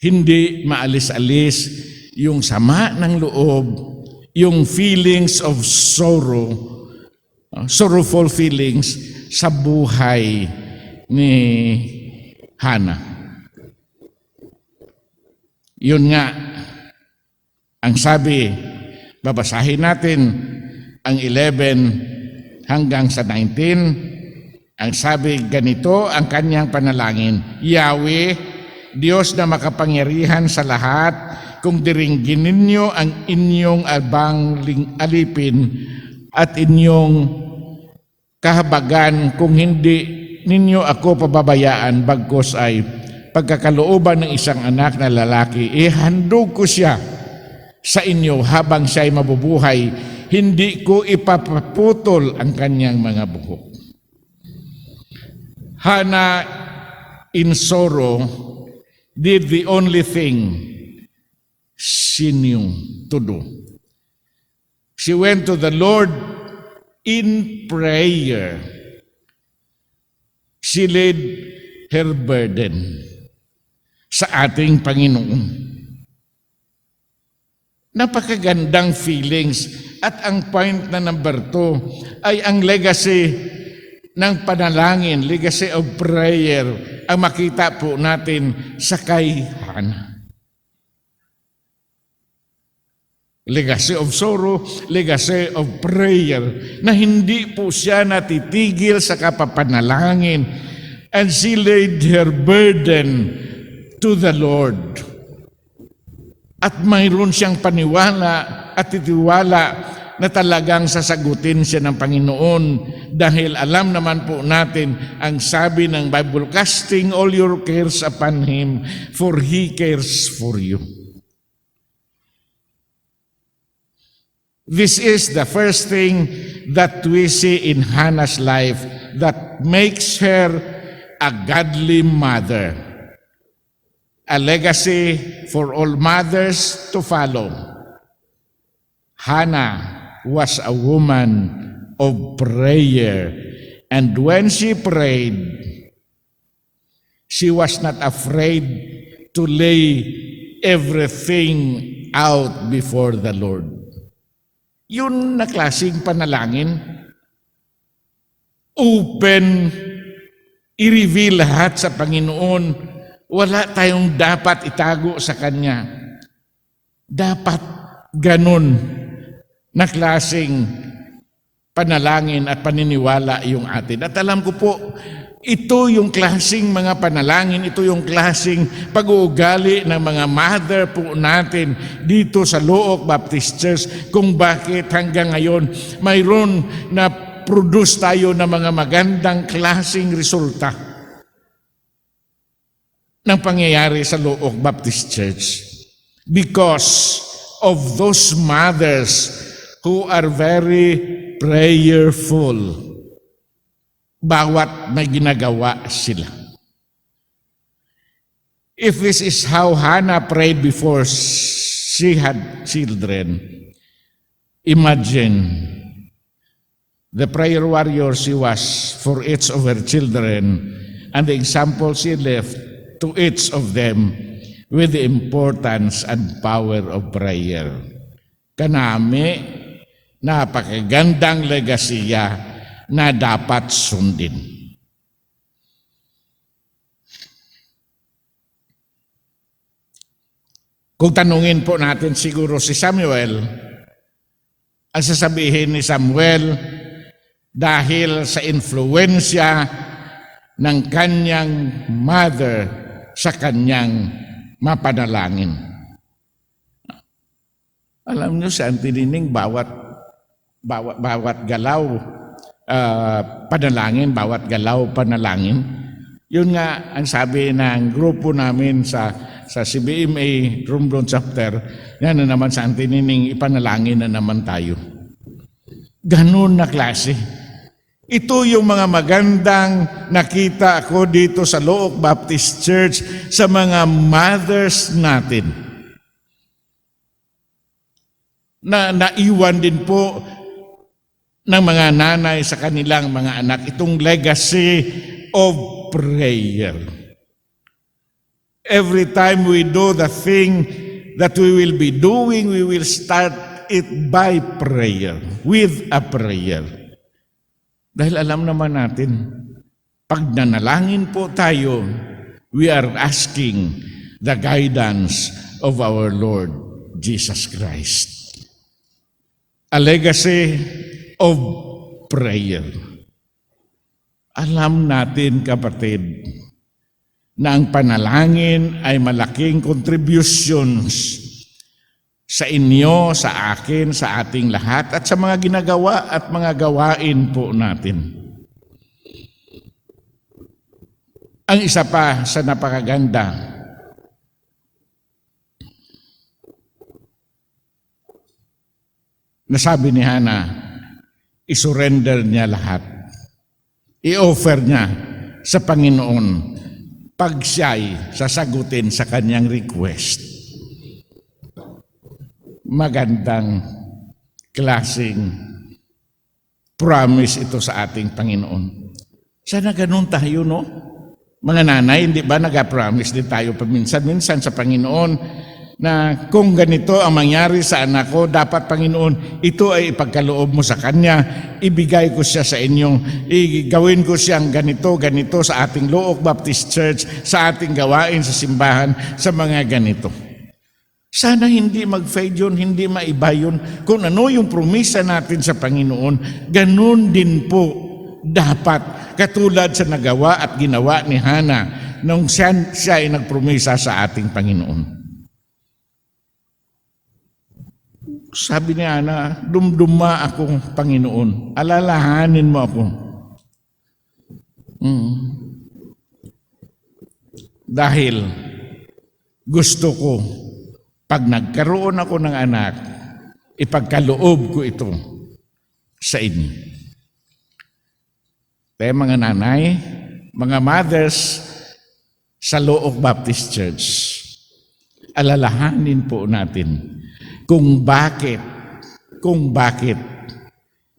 Speaker 3: hindi maalis-alis yung sama ng loob, yung feelings of sorrow, sorrowful feelings sa buhay ni Hana. Yun nga, ang sabi, babasahin natin ang 11 hanggang sa 19, ang sabi ganito ang kanyang panalangin, Yahweh, Diyos na makapangyarihan sa lahat, kung diringgin ninyo ang inyong abang alipin at inyong kahabagan, kung hindi ninyo ako pababayaan, bagkos ay pagkakalooban ng isang anak na lalaki, ihandog ko siya sa inyo habang siya'y mabubuhay, hindi ko ipapaputol ang kanyang mga buhok. Hana, in sorrow, did the only thing she knew to do. She went to the Lord in prayer. She laid her burden sa ating Panginoon. Napakagandang feelings. At ang point na number 2 ay ang legacy ng panalangin, legacy of prayer, ang makita po natin sa kay Hana. Legacy of sorrow, legacy of prayer, na hindi po siya natitigil sa kapapanalangin. And she laid her burden to the Lord. At mayroon siyang paniwala at titiwala na talagang sasagutin siya ng Panginoon dahil alam naman po natin ang sabi ng Bible, casting all your cares upon Him for He cares for you. This is the first thing that we see in Hannah's life that makes her a godly mother. A legacy for all mothers to follow. Hannah was a woman of prayer, and when she prayed, she was not afraid to lay everything out before the Lord. Yun na klaseng panalangin. Open, i-reveal lahat sa Panginoon. Wala tayong dapat itago sa Kanya. Dapat ganun na klaseng panalangin at paniniwala yung atin. At alam ko po, ito yung klaseng mga panalangin, ito yung klaseng pag-uugali ng mga mother po natin dito sa Looc Baptist Church, kung bakit hanggang ngayon mayroon na produce tayo ng mga magandang klaseng resulta ng pangyayari sa Looc Baptist Church. Because of those mothers who are very prayerful. Bawat na ginagawa sila. If this is how Hannah prayed before she had children, imagine the prayer warrior she was for each of her children and the example she left to each of them with the importance and power of prayer. Kanami, napakagandang legasiya na dapat sundin. Kung tanungin po natin siguro si Samuel, ang sasabihin ni Samuel, dahil sa influensya ng kanyang mother sa kanyang mapanalangin. Alam niyo, sa Antinining, bawat galaw panalangin, bawat galaw panalangin. Yun nga ang sabi ng grupo namin sa CBMA Romblon Chapter, yan na naman sa Antinining, ipanalangin na naman tayo. Ganun na klase. Ito yung mga magandang nakita ako dito sa Looc Baptist Church sa mga mothers natin. Na naiwan din po ng mga nanay sa kanilang mga anak itong legacy of prayer. Every time we do the thing that we will be doing, we will start it by prayer, with a prayer. Dahil alam naman natin, pag nanalangin po tayo, we are asking the guidance of our Lord Jesus Christ. A legacy of prayer. Alam natin, kapatid, na ang panalangin ay malaking contributions sa inyo, sa akin, sa ating lahat, at sa mga ginagawa at mga gawain po natin. Ang isa pa sa napakaganda, nasabi ni Hannah, isurrender niya lahat. I-offer niya sa Panginoon pag siya'y sasagutin sa kanyang request. Magandang klaseng promise ito sa ating Panginoon. Sana ganun tayo, no? Mga nanay, hindi ba nag-promise din tayo paminsan-minsan sa Panginoon na kung ganito ang mangyari sa anak ko, dapat Panginoon, ito ay ipagkaloob mo sa Kanya, ibigay ko siya sa inyong, gawin ko siyang ganito sa ating Looc Baptist Church, sa ating gawain sa simbahan, sa mga ganito. Sana hindi mag-fade yun, hindi maiba yun. Kung ano yung promisa natin sa Panginoon, ganun din po dapat, katulad sa nagawa at ginawa ni Hannah nung siya ay nagpromisa sa ating Panginoon. Sabi ni Ana, dumduma akong Panginoon. Alalahanin mo ako. Dahil gusto ko, pag nagkaroon ako ng anak, ipagkaloob ko ito sa inyo. Kaya mga nanay, mga mothers sa Look Baptist Church, alalahanin po natin kung bakit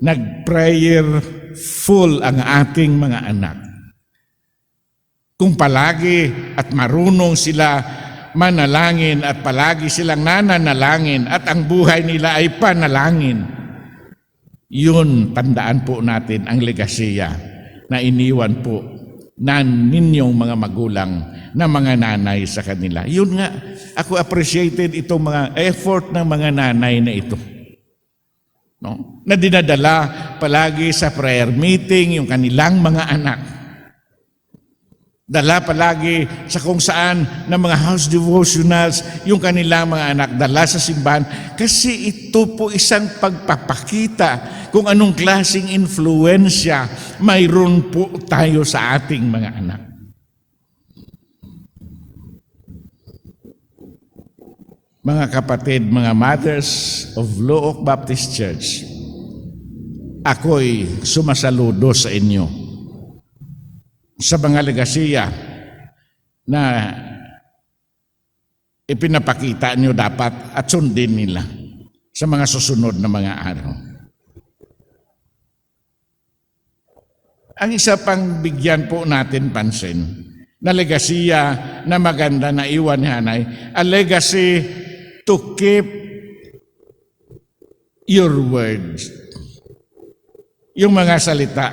Speaker 3: nag-prayerful ang ating mga anak. Kung palagi at marunong sila manalangin at palagi silang nananalangin at ang buhay nila ay panalangin, yun, tandaan po natin ang legasiya na iniwan po na ninyong mga magulang na mga nanay sa kanila. Yun nga, ako appreciated itong mga effort ng mga nanay na ito. No? Na dinadala palagi sa prayer meeting yung kanilang mga anak. Dala palagi sa kung saan na mga house devotionals yung kanilang mga anak, dala sa simbahan. Kasi ito po isang pagpapakita kung anong klaseng influensya mayroon po tayo sa ating mga anak. Mga kapatid, mga mothers of Look Baptist Church, ako'y sumasaludo sa inyo sa mga legasiya na ipinapakita nyo dapat at sundin nila sa mga susunod na mga araw. Ang isa pang bigyan po natin pansin na legasiya na maganda na iwan ni Hanay, a legacy to keep your words. Yung mga salita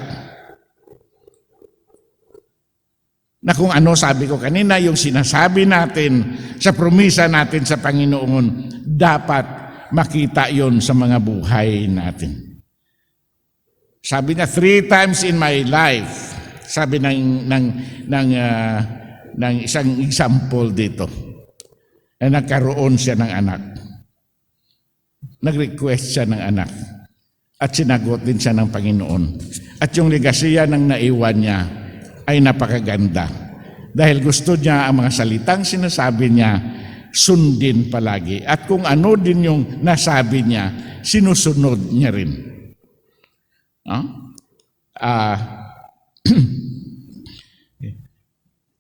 Speaker 3: na kung ano sabi ko kanina, yung sinasabi natin sa promisa natin sa Panginoon, dapat makita yon sa mga buhay natin. Sabi niya, 3 times in my life, sabi ng isang example dito, na nagkaroon siya ng anak. Nag-request siya ng anak at sinagot din siya ng Panginoon. At yung legasiya ng naiwan niya ay napakaganda. Dahil gusto niya ang mga salitang sinasabi niya, sundin palagi. At kung ano din yung nasabi niya, sinusunod niya rin.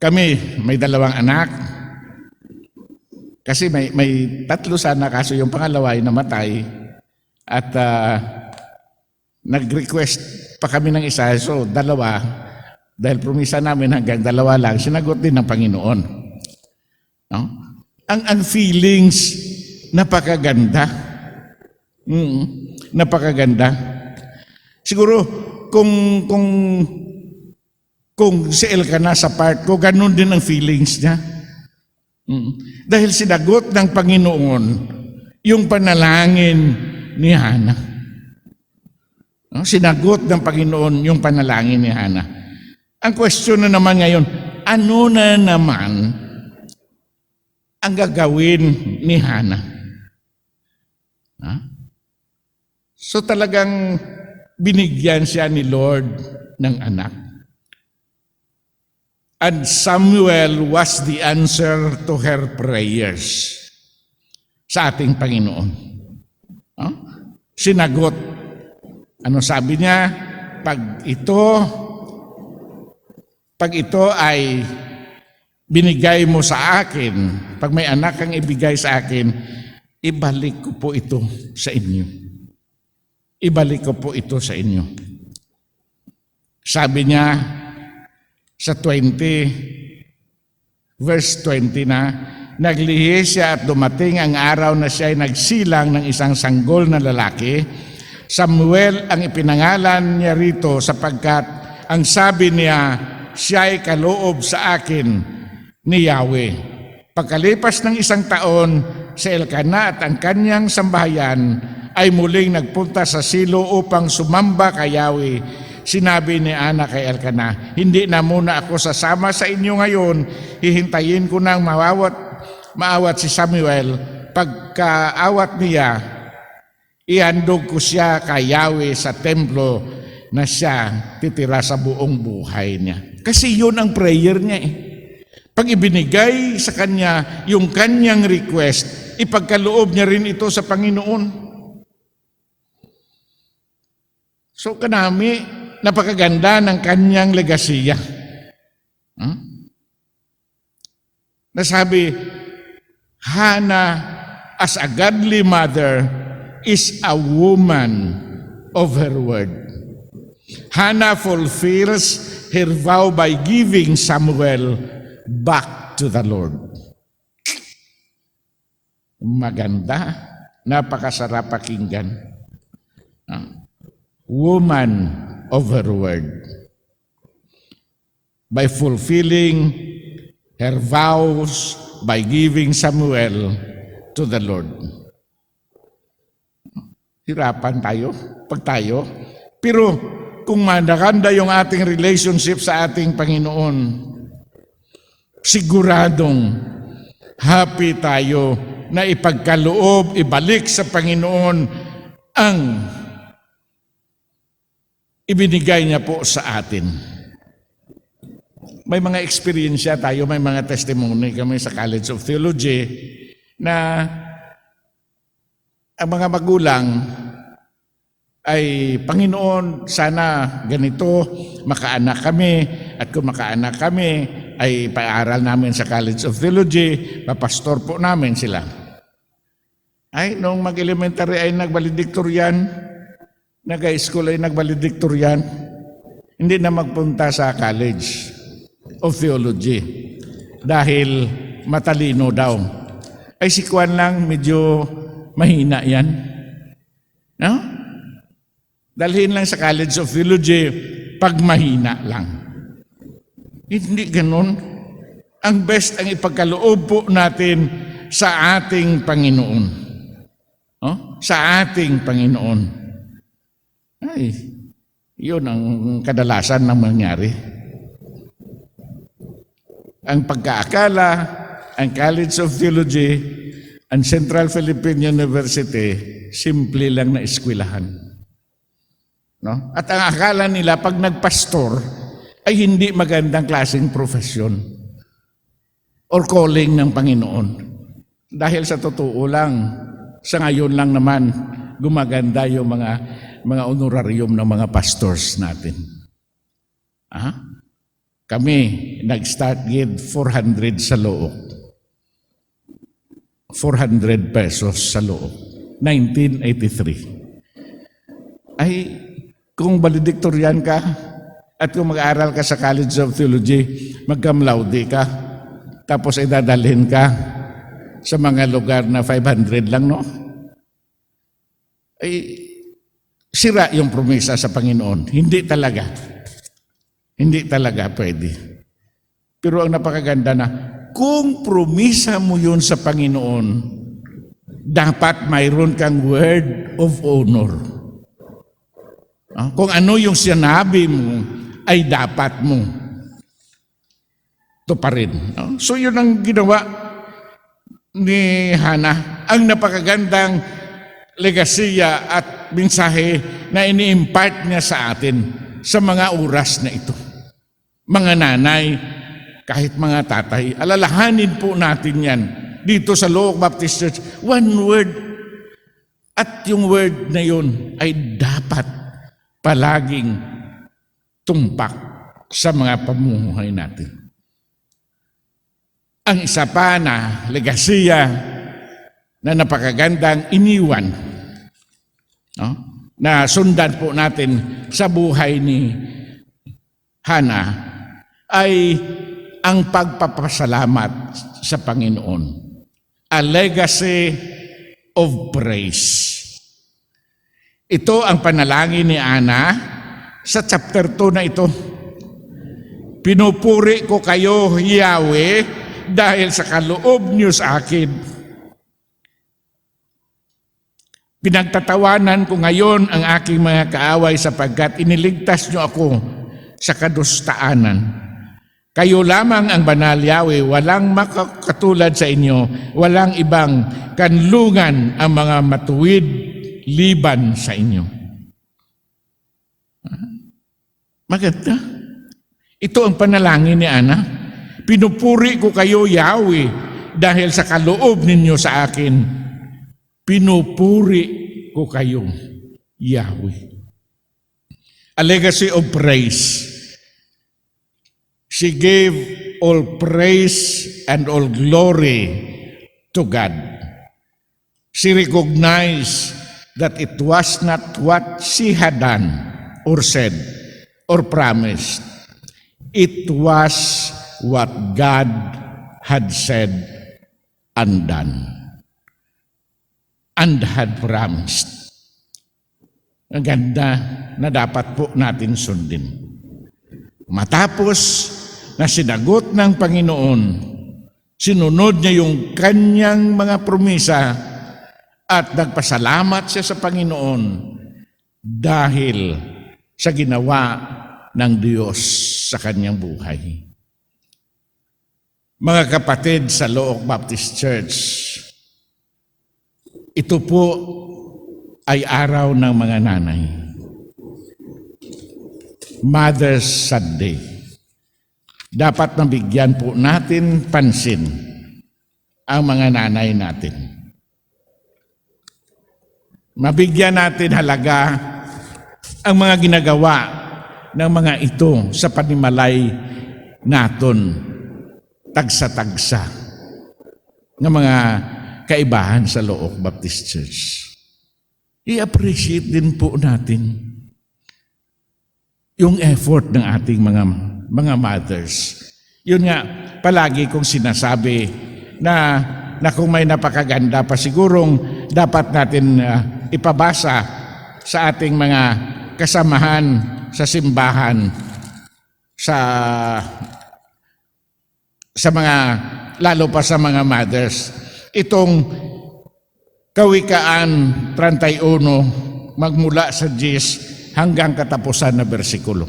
Speaker 3: Kami, may 2 anak. Kasi may 3 sana, kaso yung pangalawa ay namatay. At nag-request pa kami ng isa, so 2. Dahil promisa namin hanggang 2 lang, sinagot din ng Panginoon. No? Ang feelings, napakaganda. Napakaganda. Siguro, kung si Elkanah sa part ko, ganun din ang feelings niya. Dahil sinagot ng Panginoon yung panalangin ni Hannah. No? Sinagot ng Panginoon yung panalangin ni Hannah. Ang question na naman ngayon, ano na naman ang gagawin ni Hannah? So talagang binigyan siya ni Lord ng anak. And Samuel was the answer to her prayers sa ating Panginoon. Sinagot. Ano sabi niya? Pag ito ay binigay mo sa akin, pag may anak kang ibigay sa akin, ibalik ko po ito sa inyo. Ibalik ko po ito sa inyo. Sabi niya sa 20, verse 20 na, naglihi siya at dumating ang araw na siya ay nagsilang ng isang sanggol na lalaki. Samuel ang ipinangalan niya rito sapagkat ang sabi niya, siya ay kaloob sa akin ni Yahweh. Pagkalipas ng 1 taon, si Elkanah at ang kanyang sambahayan ay muling nagpunta sa Silo upang sumamba kay Yahweh. Sinabi ni Ana kay Elkanah, hindi na muna ako sasama sa inyo ngayon, hihintayin ko nang maawat si Samuel. Pagkaawat niya, Ihandog ko siya kay Yahweh sa templo na siya titira sa buong buhay niya. Kasi yun ang prayer niya eh. Pag ibinigay sa kanya yung kanyang request, ipagkaloob niya rin ito sa Panginoon. So kanami, napakaganda ng kanyang legasiya. Nasabi, Hannah as a godly mother is a woman of her word. Hannah fulfills her vow by giving Samuel back to the Lord. Maganda, napakasarap pakinggan. Woman of her word. By fulfilling her vows, by giving Samuel to the Lord. Hirapan tayo, pag tayo. Pero kung maganda yung ating relationship sa ating Panginoon, siguradong happy tayo na ipagkaloob, ibalik sa Panginoon ang ibinigay niya po sa atin. May mga eksperyensya tayo, may mga testimony kami sa College of Theology na ang mga magulang ay, Panginoon, sana ganito, makaanak kami, at kung makaanak kami, ay paaral namin sa College of Theology, papastor po namin sila. Ay, nung mag-elementary ay nag-valedictorian, nag-high school ay nag-valedictorian, hindi na magpunta sa College of Theology dahil matalino daw. Ay, si Kwan lang, medyo mahina yan. No? Dalhin lang sa College of Theology pag mahina lang. Hindi ganun. Ang best ang ipagkaloob po natin sa ating Panginoon. Sa ating Panginoon. Ay, yun ang kadalasan ng mangyari. Ang pagkaakala, ang College of Theology, ang Central Philippine University, simple lang na eskwelahan. No? At ang akala nila pag nagpastor ay hindi magandang klaseng profesyon or calling ng Panginoon. Dahil sa totoo lang, sa ngayon lang naman, gumaganda yung mga honorarium ng mga pastors natin. Kami, nag-start with 400 sa loob. 400 pesos sa loob. 1983. Ay, kung valedictorian ka at kung mag-aaral ka sa College of Theology, mag-cum laude ka, tapos idadalhin ka sa mga lugar na 500 lang, no? Ay, sira yung promesa sa Panginoon. Hindi talaga. Hindi talaga pwede. Pero ang napakaganda na, kung promesa mo yun sa Panginoon, dapat mayroon kang word of honor. Kung ano yung sinabi mo, ay dapat mo tuparin. So yun ang ginawa ni Hannah. Ang napakagandang legasiya at mensahe na ini-impart niya sa atin sa mga oras na ito. Mga nanay, kahit mga tatay, alalahanin po natin yan dito sa Look Baptist Church. One word. At yung word na yun ay dapat palaging tumpak sa mga pamumuhay natin. Ang isa pa na legasiya na napakagandang iniwan, no? Na sundan po natin sa buhay ni Hannah ay ang pagpapasalamat sa Panginoon. A legacy of praise. Ito ang panalangin ni Ana sa chapter 2 na ito. Pinupuri ko kayo, Yahweh, dahil sa kaloob niyo sa akin. Pinagtatawanan ko ngayon ang aking mga kaaway sapagkat iniligtas niyo ako sa kadustaanan. Kayo lamang ang banal, Yahweh, walang makakatulad sa inyo, walang ibang kanlungan ang mga matuwid liban sa inyo. Maganda. Ito ang panalangin ni Ana. Pinupuri ko kayo, Yahweh, dahil sa kaloob ninyo sa akin. Pinupuri ko kayo, Yahweh. A legacy of praise. She gave all praise and all glory to God. She recognized that it was not what she had done or said or promised. It was what God had said and done and had promised. Ang ganda na dapat po natin sundin. Matapos na sinagot ng Panginoon, sinunod niya yung kanyang mga promisa at nagpasalamat siya sa Panginoon dahil sa ginawa ng Diyos sa kanyang buhay. Mga kapatid sa Look Baptist Church, ito po ay araw ng mga nanay. Mother's Sunday. Dapat mabigyan po natin pansin ang mga nanay natin. Mabigyan natin halaga ang mga ginagawa ng mga ito sa panimalay naton tagsa-tagsa ng mga kaibahan sa Look Baptist Church. I-appreciate din po natin yung effort ng ating mga mothers. Yun nga, palagi kong sinasabi na kung may napakaganda pa sigurong dapat natin ipabasa sa ating mga kasamahan sa simbahan, sa mga, lalo pa sa mga mothers. Itong Kawikaan 31, magmula sa 10 hanggang katapusan na bersikulo.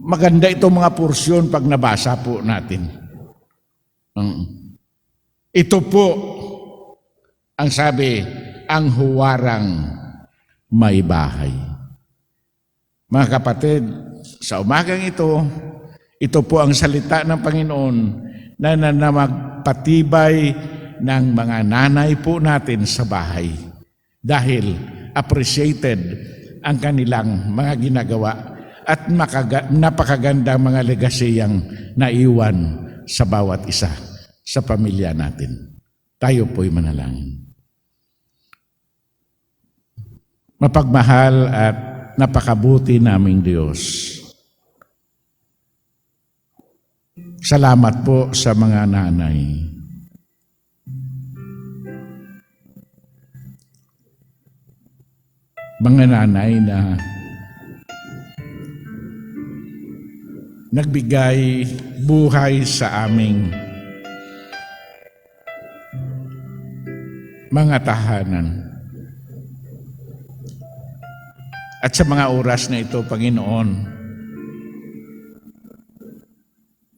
Speaker 3: Maganda itong mga porsyon pag nabasa po natin. Ito po ang sabi, ang huwarang may bahay. Mga kapatid, sa umagang ito po ang salita ng Panginoon na magpatibay ng mga nanay po natin sa bahay dahil appreciated ang kanilang mga ginagawa at napakagandang mga legasiyang naiwan sa bawat isa sa pamilya natin. Tayo po'y manalangin. Mapagmahal at napakabuti naming Diyos. Salamat po sa mga nanay. Mga nanay na nagbigay buhay sa aming mga tahanan. At sa mga oras na ito, Panginoon,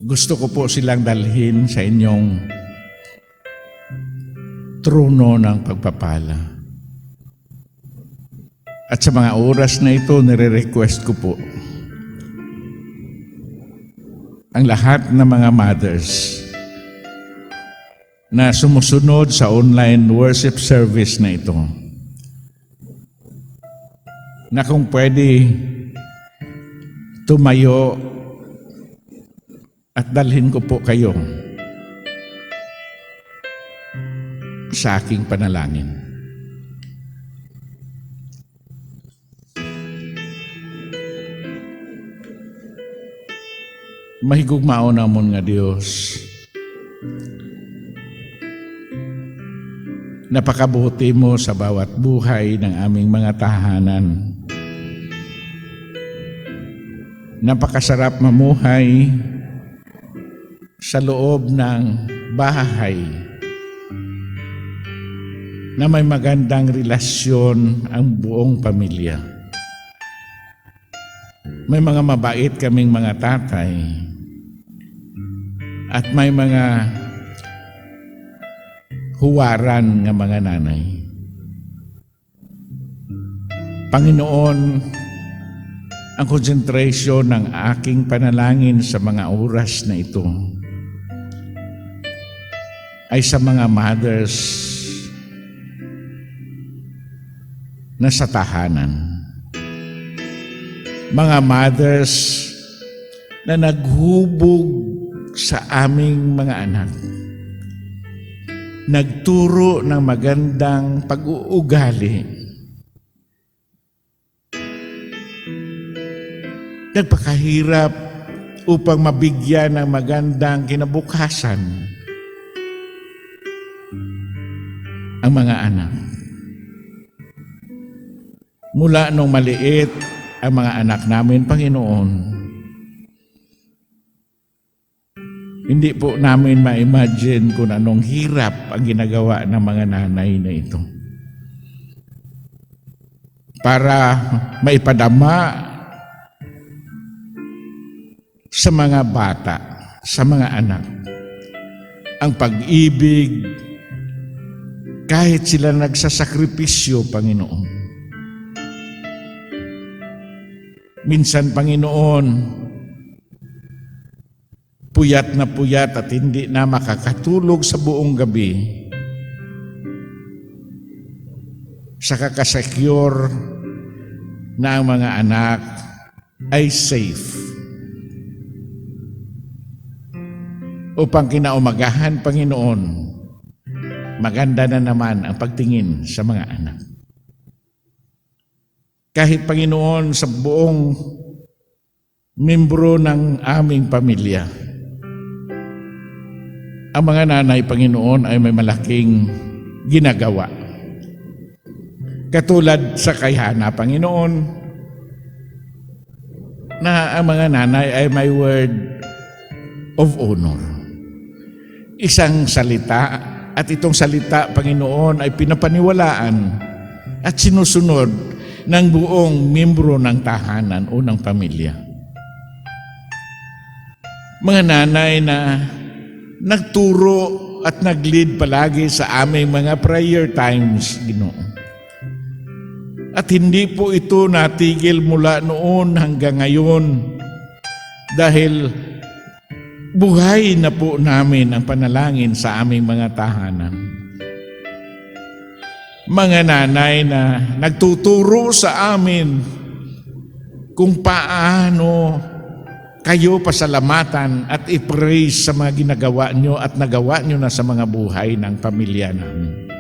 Speaker 3: gusto ko po silang dalhin sa inyong trono ng pagpapala. At sa mga oras na ito, nire-request ko po ang lahat ng mga mothers na sumusunod sa online worship service na ito, na kung pwede tumayo at dalhin ko po kayo sa aking panalangin. Mahigugmao namon nga Dios, napakabuti mo sa bawat buhay ng aming mga tahanan. Napakasarap mamuhay sa loob ng bahay na may magandang relasyon ang buong pamilya. May mga mabait kaming mga tatay at may mga huwaran ng mga nanay. Panginoon, ang konsentrasyon ng aking panalangin sa mga oras na ito ay sa mga mothers na sa tahanan. Mga mothers na naghubog sa aming mga anak. Nagturo ng magandang pag-uugali. Nagpakahirap upang mabigyan ng magandang kinabukasan ang mga anak. Mula nung maliit ang mga anak namin, Panginoon, hindi po namin ma-imagine kung anong hirap ang ginagawa ng mga nanay na ito. Para maipadama sa mga bata, sa mga anak, ang pag-ibig, kahit sila nagsasakripisyo, Panginoon. Minsan, Panginoon, puyat na puyat at hindi na makakatulog sa buong gabi sa kakasekyur na ang mga anak ay safe. Upang kinaumagahan, Panginoon, maganda na naman ang pagtingin sa mga anak. Kahit, Panginoon, sa buong membro ng aming pamilya, ang mga nanay, Panginoon, ay may malaking ginagawa. Katulad sa kay Hana, Panginoon, na ang mga nanay ay may word of honor. Isang salita, at itong salita, Panginoon, ay pinapaniwalaan at sinusunod ng buong membro ng tahanan o ng pamilya. Mga nanay na nagturo at nag-lead palagi sa aming mga prayer times, Ginoo. At hindi po ito natigil mula noon hanggang ngayon dahil buhay na po namin ang panalangin sa aming mga tahanan. Mga nanay na nagtuturo sa amin kung paano kayo pasalamatan at i-praise sa mga ginagawa nyo at nagawa nyo na sa mga buhay ng pamilya namin.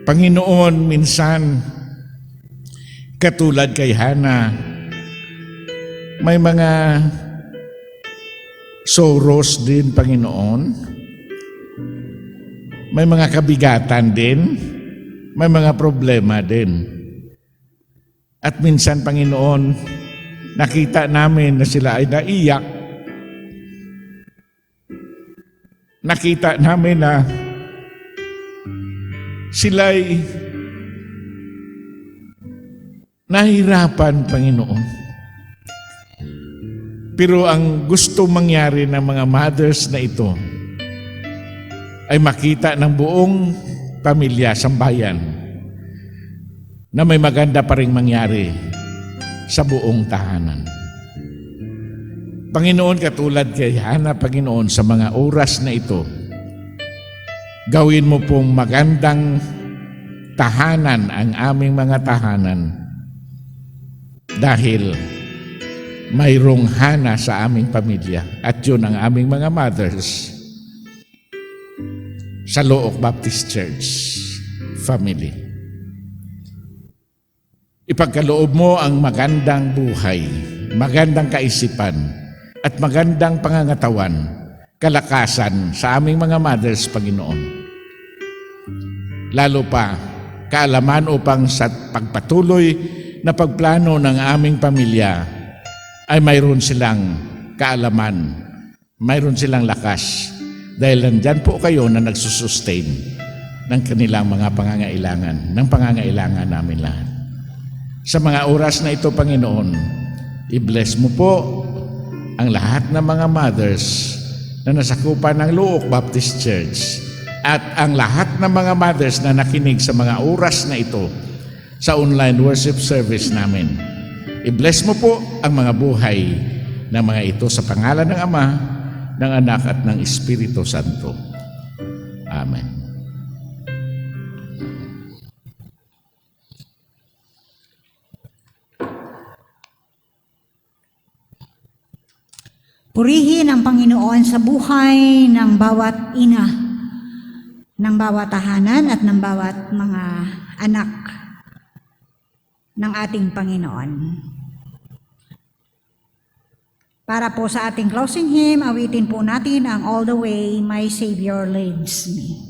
Speaker 3: Panginoon, minsan, katulad kay Hana, may mga sorrows din, Panginoon. May mga kabigatan din. May mga problema din. At minsan, Panginoon, nakita namin na sila ay naiyak. Nakita namin na sila ay nahirapan, Panginoon. Pero ang gusto mangyari ng mga mothers na ito ay makita ng buong pamilya, sambayan, na may maganda pa ring mangyari sa buong tahanan. Panginoon, katulad kay Hana, Panginoon, sa mga oras na ito, gawin mo pong magandang tahanan ang aming mga tahanan dahil mayroong Hana sa aming pamilya at yun ang aming mga mothers sa Look Baptist Church family. Ipagkaloob mo ang magandang buhay, magandang kaisipan at magandang pangangatawan, kalakasan sa aming mga mothers, Panginoon. Lalo pa, kaalaman upang sa pagpatuloy na pagplano ng aming pamilya ay mayroon silang kaalaman, mayroon silang lakas dahil nandyan po kayo na nagsusustain ng kanilang mga pangangailangan, ng pangangailangan namin lahat. Sa mga oras na ito, Panginoon, i-bless mo po ang lahat ng mga mothers na nasakupan ng Look Baptist Church at ang lahat ng mga mothers na nakinig sa mga oras na ito sa online worship service namin. I-bless mo po ang mga buhay ng mga ito sa pangalan ng Ama, ng Anak at ng Espiritu Santo. Amen.
Speaker 2: Purihin ang Panginoon sa buhay ng bawat ina, ng bawat tahanan at ng bawat mga anak ng ating Panginoon. Para po sa ating closing hymn, awitin po natin ang All the Way, My Savior Leads Me.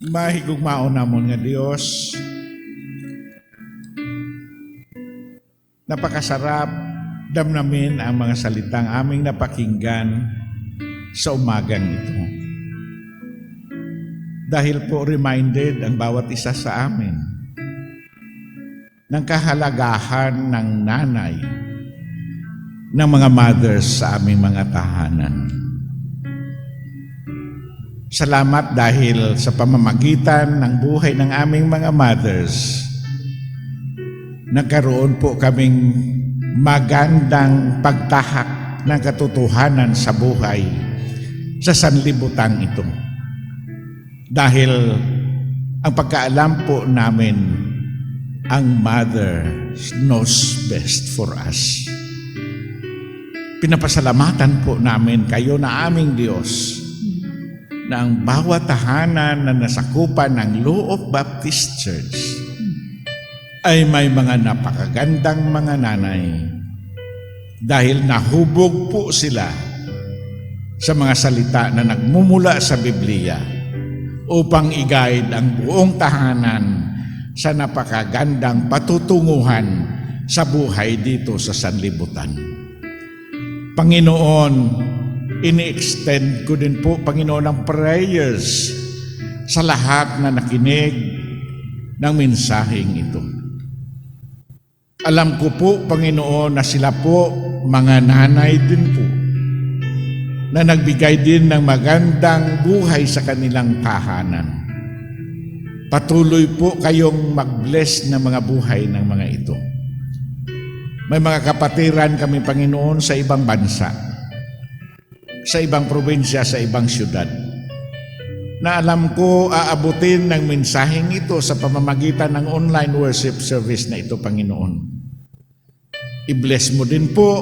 Speaker 2: Mahigugmaon namon nga Dios, napakasarap damnamin ang mga salitang aming napakinggan sa umagang ito. Dahil po reminded ang bawat isa sa amin ng kahalagahan ng nanay, ng mga mothers sa aming mga tahanan. Salamat dahil sa pamamagitan ng buhay ng aming mga mothers, nagkaroon po kaming magandang pagtahak ng katotohanan sa buhay sa sanlibutan ito. Dahil ang pagkaalam po namin, ang mother knows best for us. Pinapasalamatan po namin kayo na aming Diyos, na ang bawat tahanan na nasakupan ng Loob Baptist Church ay may mga napakagandang mga nanay dahil nahubog po sila sa mga salita na nagmumula sa Biblia upang i-guide ang buong tahanan sa napakagandang patutunguhan sa buhay dito sa sanlibutan. Panginoon, ini-extend ko din po, Panginoon, ang prayers sa lahat na nakinig ng mensaheng ito. Alam ko po, Panginoon, na sila po mga nanay din po na nagbigay din ng magandang buhay sa kanilang tahanan.
Speaker 3: Patuloy po kayong mag-bless ng mga buhay ng mga ito. May mga kapatiran kami, Panginoon, sa ibang bansa, sa ibang probinsya, sa ibang syudad, na alam ko aabutin ng mensaheng ito sa pamamagitan ng online worship service na ito, Panginoon. I-bless mo din po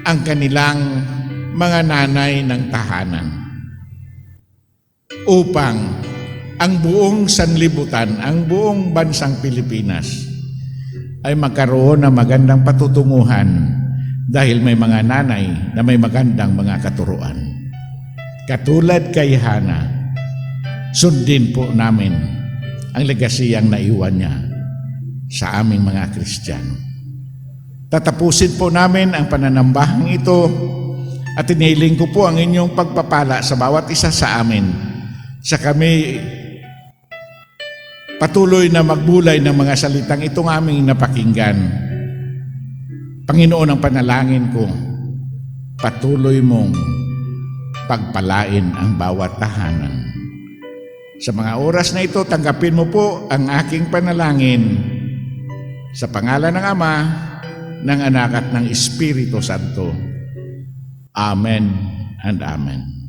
Speaker 3: ang kanilang mga nanay ng tahanan upang ang buong sanlibutan, ang buong bansang Pilipinas ay magkaroon ng magandang patutunguhan dahil may mga nanay na may magandang mga katuruan. Katulad kay Hana, sundin po namin ang legasiyang naiwan niya sa aming mga Kristiyano. Tatapusin po namin ang pananambahang ito at inihiling ko po ang inyong pagpapala sa bawat isa sa amin sa kami patuloy na magbulay ng mga salitang itong aming napakinggan. Panginoon, ang panalangin ko, patuloy mong pagpalain ang bawat tahanan. Sa mga oras na ito, tanggapin mo po ang aking panalangin sa pangalan ng Ama, ng Anak at ng Espiritu Santo. Amen and Amen.